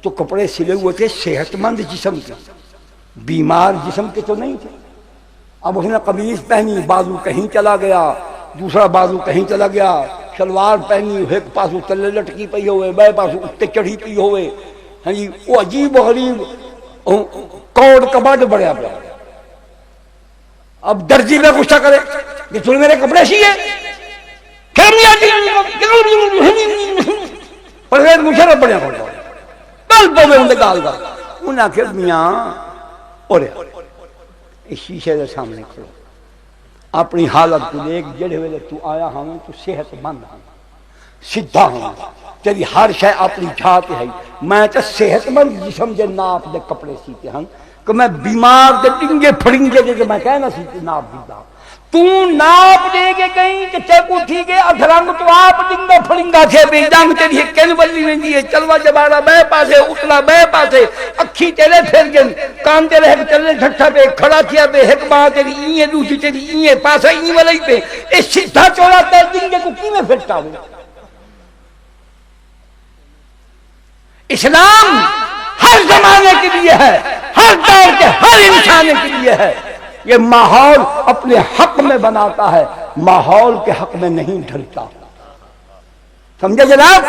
S1: تو کپڑے سلے ہوئے تھے صحت مند جسم کے، بیمار جسم کے تو نہیں تھے۔ اب اس نے قمیض پہنی، بازو کہیں چلا گیا، دوسرا بازو کہیں چلا گیا، شلوار پہنی، ایک پاسو تلے لٹکی پئی ہوئے، بے پاسو اتے چڑھی پئی ہوئے، ہاں جی وہ عجیب و غریب کوڑ کباڑ بڑھیا پڑا۔ اب درجی میں غصہ کرے کہ تم میرے کپڑے سیے، پرویز مشرف بڑھیا پڑا، کل پہ میں انہیں گال گا، انہیں آخر میاں اور اس شیشے کے سامنے کھڑو، اپنی حالت کو دیکھ، جڑے ویلے تو آیا ہوں تو صحت مند ہوں، سدھا ہوں، تیری ہر شے اپنی جھات ہے، میں تو صحت مند جسم دے ناپ دے کپڑے سیتے ہوں کہ میں بیمار دے ڈنگے پھڑنگے دے کہ میں کہنا سیتے ناپ دیتا ہوں، تو ناپ دے کے کہیں کہ تے کو تھی کہ ادھرنگ تو آپ ڈنگا پھڑنگا تھے بے جنگ تیری کن بلی میں دیئے، چلوا جبارا بے پاسے، اٹھنا بے پاسے، اکھی تیرے پھر گن، کام تیرے ایک چلنے ٹھٹھا پہ کھڑا کیا پہ، ایک ماں تیری اینئے دوسری تیری اینئے پاسا اینی والی پہ، اس سدھا چوڑا تیر ڈنگے کو کی میں پھٹتا ہوں۔ اسلام ہر زمانے کے لیے ہے، ہر دور کے ہر انسان کے لیے ہے، یہ ماحول اپنے حق میں بناتا ہے، ماحول کے حق میں نہیں ڈھلتا، سمجھے جناب؟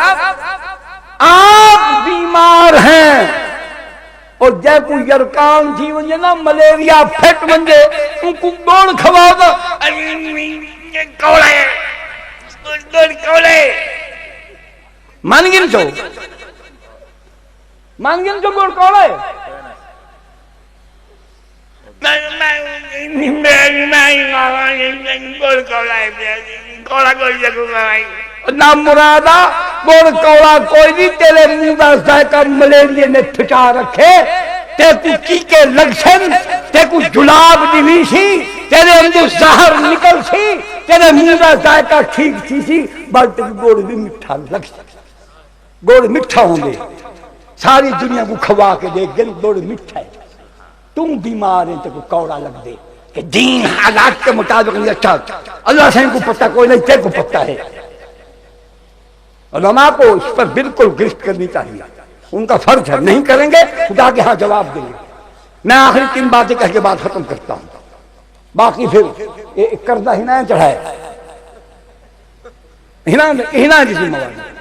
S1: آپ بیمار ہیں اور جے کو یرکان تھی ونجے نا ملیریا پھٹ ونجے ان کو دوڑ کھوا دا کولے مان گن چو گوڑ کولے نام مرادہ گوڑ کوڑا کوئی نہیں، تیرے منہ دا ذائقہ ملیریے نے پھٹا رکھے، تے کو کی کے لگسن، تے کو جلاب دیوی سی، تیرے اندر زہر نکل سی، تیرے منہ دا ذائقہ ٹھیک تھی سی، بلکہ گوڑ بھی مٹھا لگ سی، گوڑ مٹھا ہوں گے، ساری دنیا کو کھوا کے دیکھ گن گوڑ مٹھا ہے، تم بیمار ہیں تو کو کوڑا لگ دے کہ دین حالات کے مطابق نہیں اچھا، اللہ سے ان کو پتہ کوئی نہیں، تیرے کو پتہ ہے۔ علماء کو اس پر بالکل گرفت کرنی چاہیے، ان کا فرض ہے، نہیں کریں گے خدا کے ہاں جواب دیں گے۔ میں آخری 3 باتیں کہہ کے بعد ختم کرتا ہوں، باقی پھر قرضہ ہنا چڑھائے، ہنا جسی مواد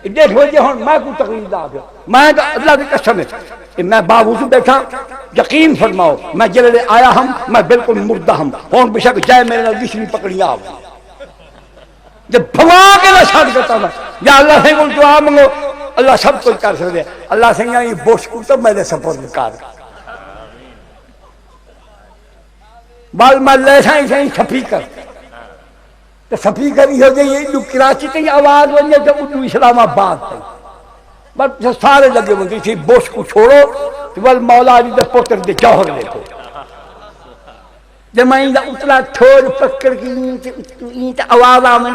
S1: دیکھ ہوئے ہوں میں کو تقریر دا گیا، میں اللہ کی قسم ہے میں باوضو بیٹھا، یقین فرماؤ میں جلے آیا ہم، میں بالکل مردہ ہم، ہون بشک جائے میرے نزدیک نہیں پکڑی آؤ، جب بھوا کے نہ چھاڑ کرتا میں یا اللہ سے کوئی دعا منگو، اللہ سب کچھ کر سکتے ہیں، اللہ سے یہ بوش کو تو میرے سپورٹ میں کار بال میں لے سائیں چھپی کر تو سپی کری ہو جائے، یہ جو کراچی کی آواز بنجے تو اردو اسلام آباد تھی، بس سارے لگے بنتی تھی بوش کو چھوڑو تو بل مولا علی دے پوتر دے جوہر لے کو جب میں اتنا تھوڑ پکڑ کی اینت آواز آمن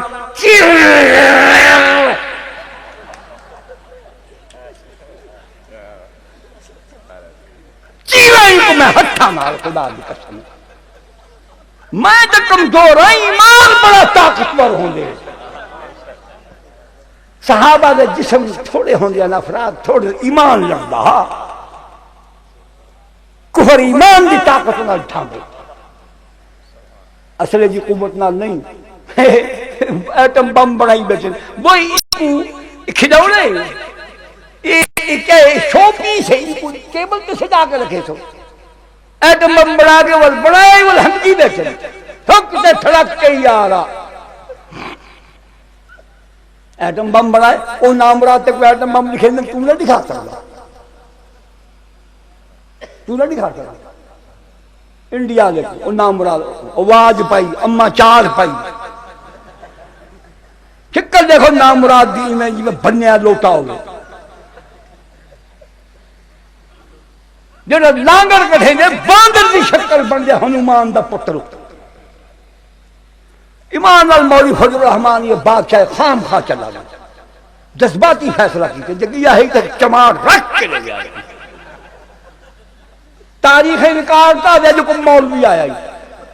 S1: چیلائیں کو میں ہتھا مار خدا دی قسم، میں تو کمزور ہوں، ایمان بڑا طاقتور ہوں دے، صحابہ دے جسم تھوڑے ہوں دے افراد تھوڑے ایمان لڑا، کفر ایمان دی طاقت نہ اٹھا دے، اصلے جی قوت نہ نہیں، ایٹم بم بڑھائی بیٹھے، وہی کھڑوڑے یہ شو پیس ہے، ان کو کیبل تو سجا کے رکھے سو، ایٹم بم بنا کے وہ بنائے وہ ہمکی بیٹھے تھک سے تھڑک کے ہی آ رہا ایٹم بم بنائے وہ نام مراد تک ایٹم بم لکھے تو نہ دکھا سکتا تو نہ دکھا سکتا انڈیا دیکھو وہ نام مراد آواز پائی اما چار پائی شکل دیکھو نام مراد دی میں جی میں بنیا لوٹا ہو گئے جو لانگر کٹھیں گے باندر دی شکل بن جائے ہنومان دا پتر ایمان المولی فضل الرحمان یہ بادشاہ خام خواہ چلا گیا جذباتی فیصلہ کی کہ جگہ ہی تک چمار رکھ کے لے گیا تاریخ نکارتا دے جو کم مولوی آیا ہی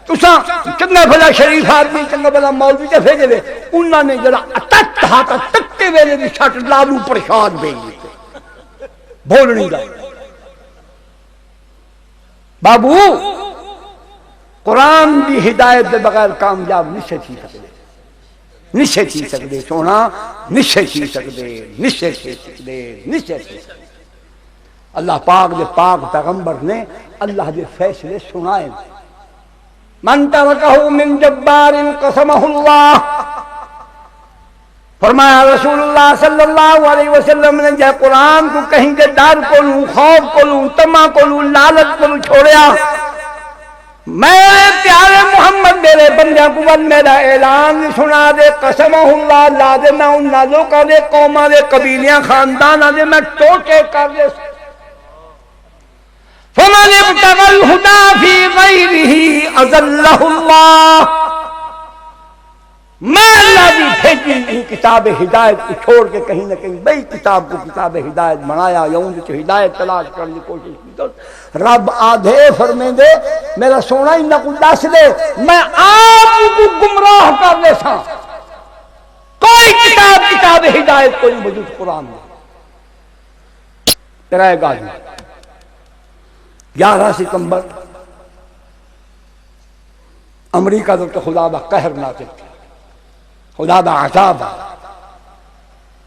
S1: تساں چنگا بھلا شریف آدمی چنگا بھلا مولوی تے بھیجے دے انہوں نے جڑا اتت ہاتھا تکتے ویلے بھی چھٹ لالو پرشاد بھیجے بولنی دا بابو قرآن دی ہدایت دے بغیر کامیاب نشے تھی سکتے نشے تھی سکتے سونا نشے تھی سکتے نشے تھی سکتے نشے تھی سکتے اللہ پاک دے پاک پیغمبر نے اللہ دے فیصلے سنائے من ترکہ من جبار قسمہ اللہ فرمایا رسول اللہ صلی اللہ علیہ وسلم نے جائے قرآن کو کہیں دے ڈر کو لوں خوف کو لوں تمہ کو لوں لالت کو لوں چھوڑیا میرے پیارے محمد میرے بندیاں کو بند میرا اعلان سنا دے قسمہ اللہ لا دے میں ان نازوں کا دے قومہ دے قبیلیاں خاندانہ دے میں ٹوٹے کر دے فمن ابتغى الهدى في غيره اضله الله میں اللہ دی بھیجی کتاب ہدایت کو چھوڑ کے کہیں نہ کہیں بئی کتاب کو کتاب ہدایت بنایا یا ان سے ہدایت تلاش کرنے کی کوشش کی تو رب آدھے فرمیں دے میرا سونا ہی نہ کو دس دے میں آپ کو گمراہ کر لے سا کوئی کتاب ہدایت کوئی موجود قرآن میں تیرا ایک آدمی 11 ستمبر امریکہ تو خدا با قہر نازل تھی خدا با عذاب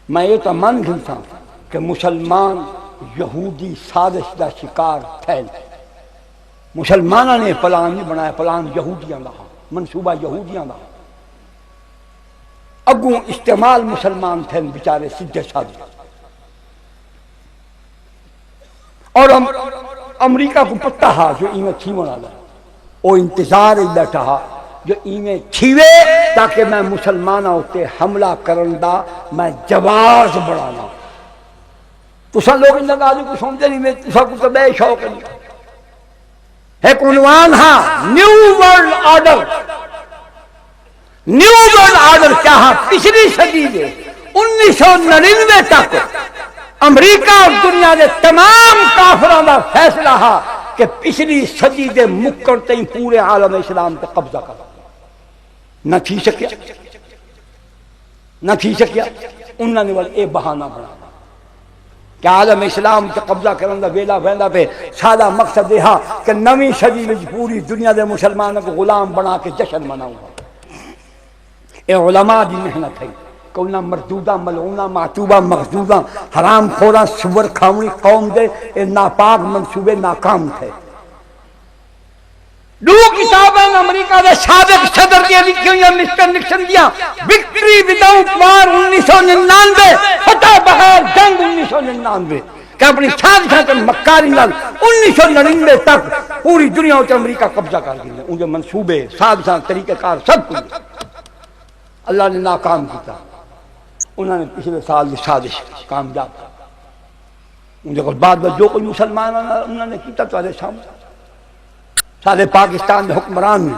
S1: میں یہ تو من گھنتا کہ مسلمان یہودی سازش دا شکار تھیل مسلمانہ نے پلان نہیں بنایا پلان یہودیاں دا منصوبہ یہودیاں دا اگوں استعمال مسلمان تھے بیچارے سجے سازش اور امریکہ کو پتہ ہا جو ایمیں چھیوڑ آلا وہ انتظار بیٹھا ہا جو ایمیں چھیوے تاکہ میں مسلمانہ ہوتے حملہ کرندہ میں جواز بڑھانا تو سن لوگ اندر آدھو کو سمجھے نہیں میں تو سب کو بے شوق نہیں ایک عنوان ہا new world order new world order کیا ہا پچھلی صدی دے 1999 تک امریکہ اور دنیا دے تمام کافروں کا فیصلہ ہا کہ پچھلی صدی دے مکر تئیں پورے عالم اسلام تے قبضہ کر نہ تھی سکیا نہ تھی سکیا انہوں نے والے اے بہانہ بنا کہ عالم اسلام تے قبضہ کرن دا ویلا ویندا پہ سادہ مقصد یہ کہ نویں صدی میں پوری دنیا دے مسلمانوں کو غلام بنا کے جشن مناؤں گا اے علماء دی محنت ہے کلنا مردودہ ملعونہ معتوبہ مغزودہ حرام خورہ سور کھاونی قوم دے اے ناپاک منصوبے ناکام تھے دو کتابیں امریکہ دے سابق صدر دیا لکھی ہوئی مسٹر نکسن دیا وکٹری وداؤٹ وار 1999 فتح بغیر جنگ 1999 کہ اپنی سازشاں تے مکاری نال 1999 تک پوری دنیا تے امریکہ قبضہ کر گئے ان کے منصوبے سازشاں طریقہ کار سب کچھ اللہ نے ناکام کیتا انہوں نے پچھلے سال کی سازش کامیاب ان کے بعد میں جو کوئی مسلمان انہوں نے کیتا تو سامنے سارے پاکستان کے حکمران نے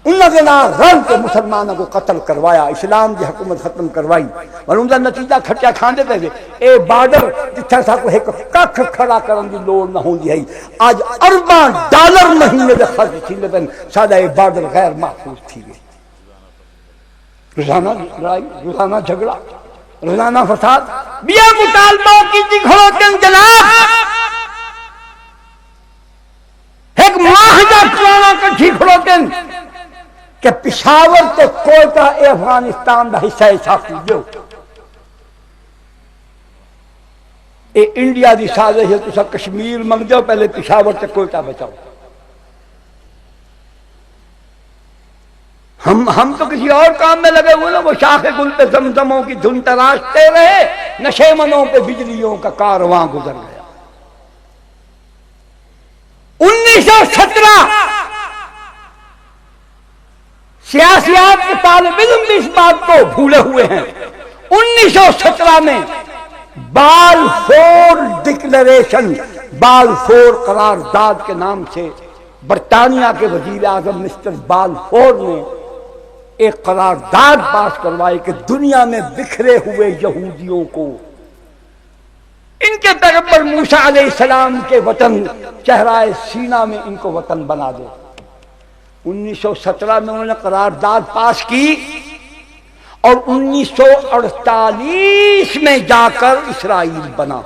S1: انہوں نے رن کے مسلمانوں کو قتل کروایا اسلام کی حکومت ختم کروائی اور ان کا نتیجہ کھٹیا کھاندے پہ اے بارڈر جتھا سا کو ایک ککھ کھڑا کرن دی لوڑ نہ ہوندی ہے آج ارباں ڈالر مہینے دے خرچ تھی لیکن سادہ اے بارڈر غیر محفوظ تھی گئی روزانہ لڑائی روزانہ جھگڑا روزانہ فساد بیا مطالبہ کی جی کھڑوتن جناب ایک ماہ جا کرانا کٹھی کھڑوتن کہ پشاور تے کوئٹہ افغانستان دا حصہ ساکھی دیو اے انڈیا دی سازش ہے تو سا کشمیر منگ دیو پہلے پشاور تے کوئٹہ بچاؤ ہم تو کسی اور کام میں لگے ہوئے نا، وہ شاخ گل پہ زمزموں کی دھن تراشتے رہے، نشے منوں پہ بجلیوں کا کارواں گزر گیا۔ 1917 سیاسیات کے طالب علم بھی اس بات کو بھولے ہوئے ہیں۔ 1917 میں بالفور ڈکلریشن، بالفور قرارداد کے نام سے برطانیہ کے وزیر اعظم مسٹر بالفور نے ایک قرارداد پاس کروائی کہ دنیا میں بکھرے ہوئے یہودیوں کو ان کے پیغمبر موسیٰ علیہ السلام کے وطن چہرائے سینا میں ان کو وطن بنا دو۔ 1917 میں انہوں نے قرارداد پاس کی اور 1948 میں جا کر اسرائیل بنا۔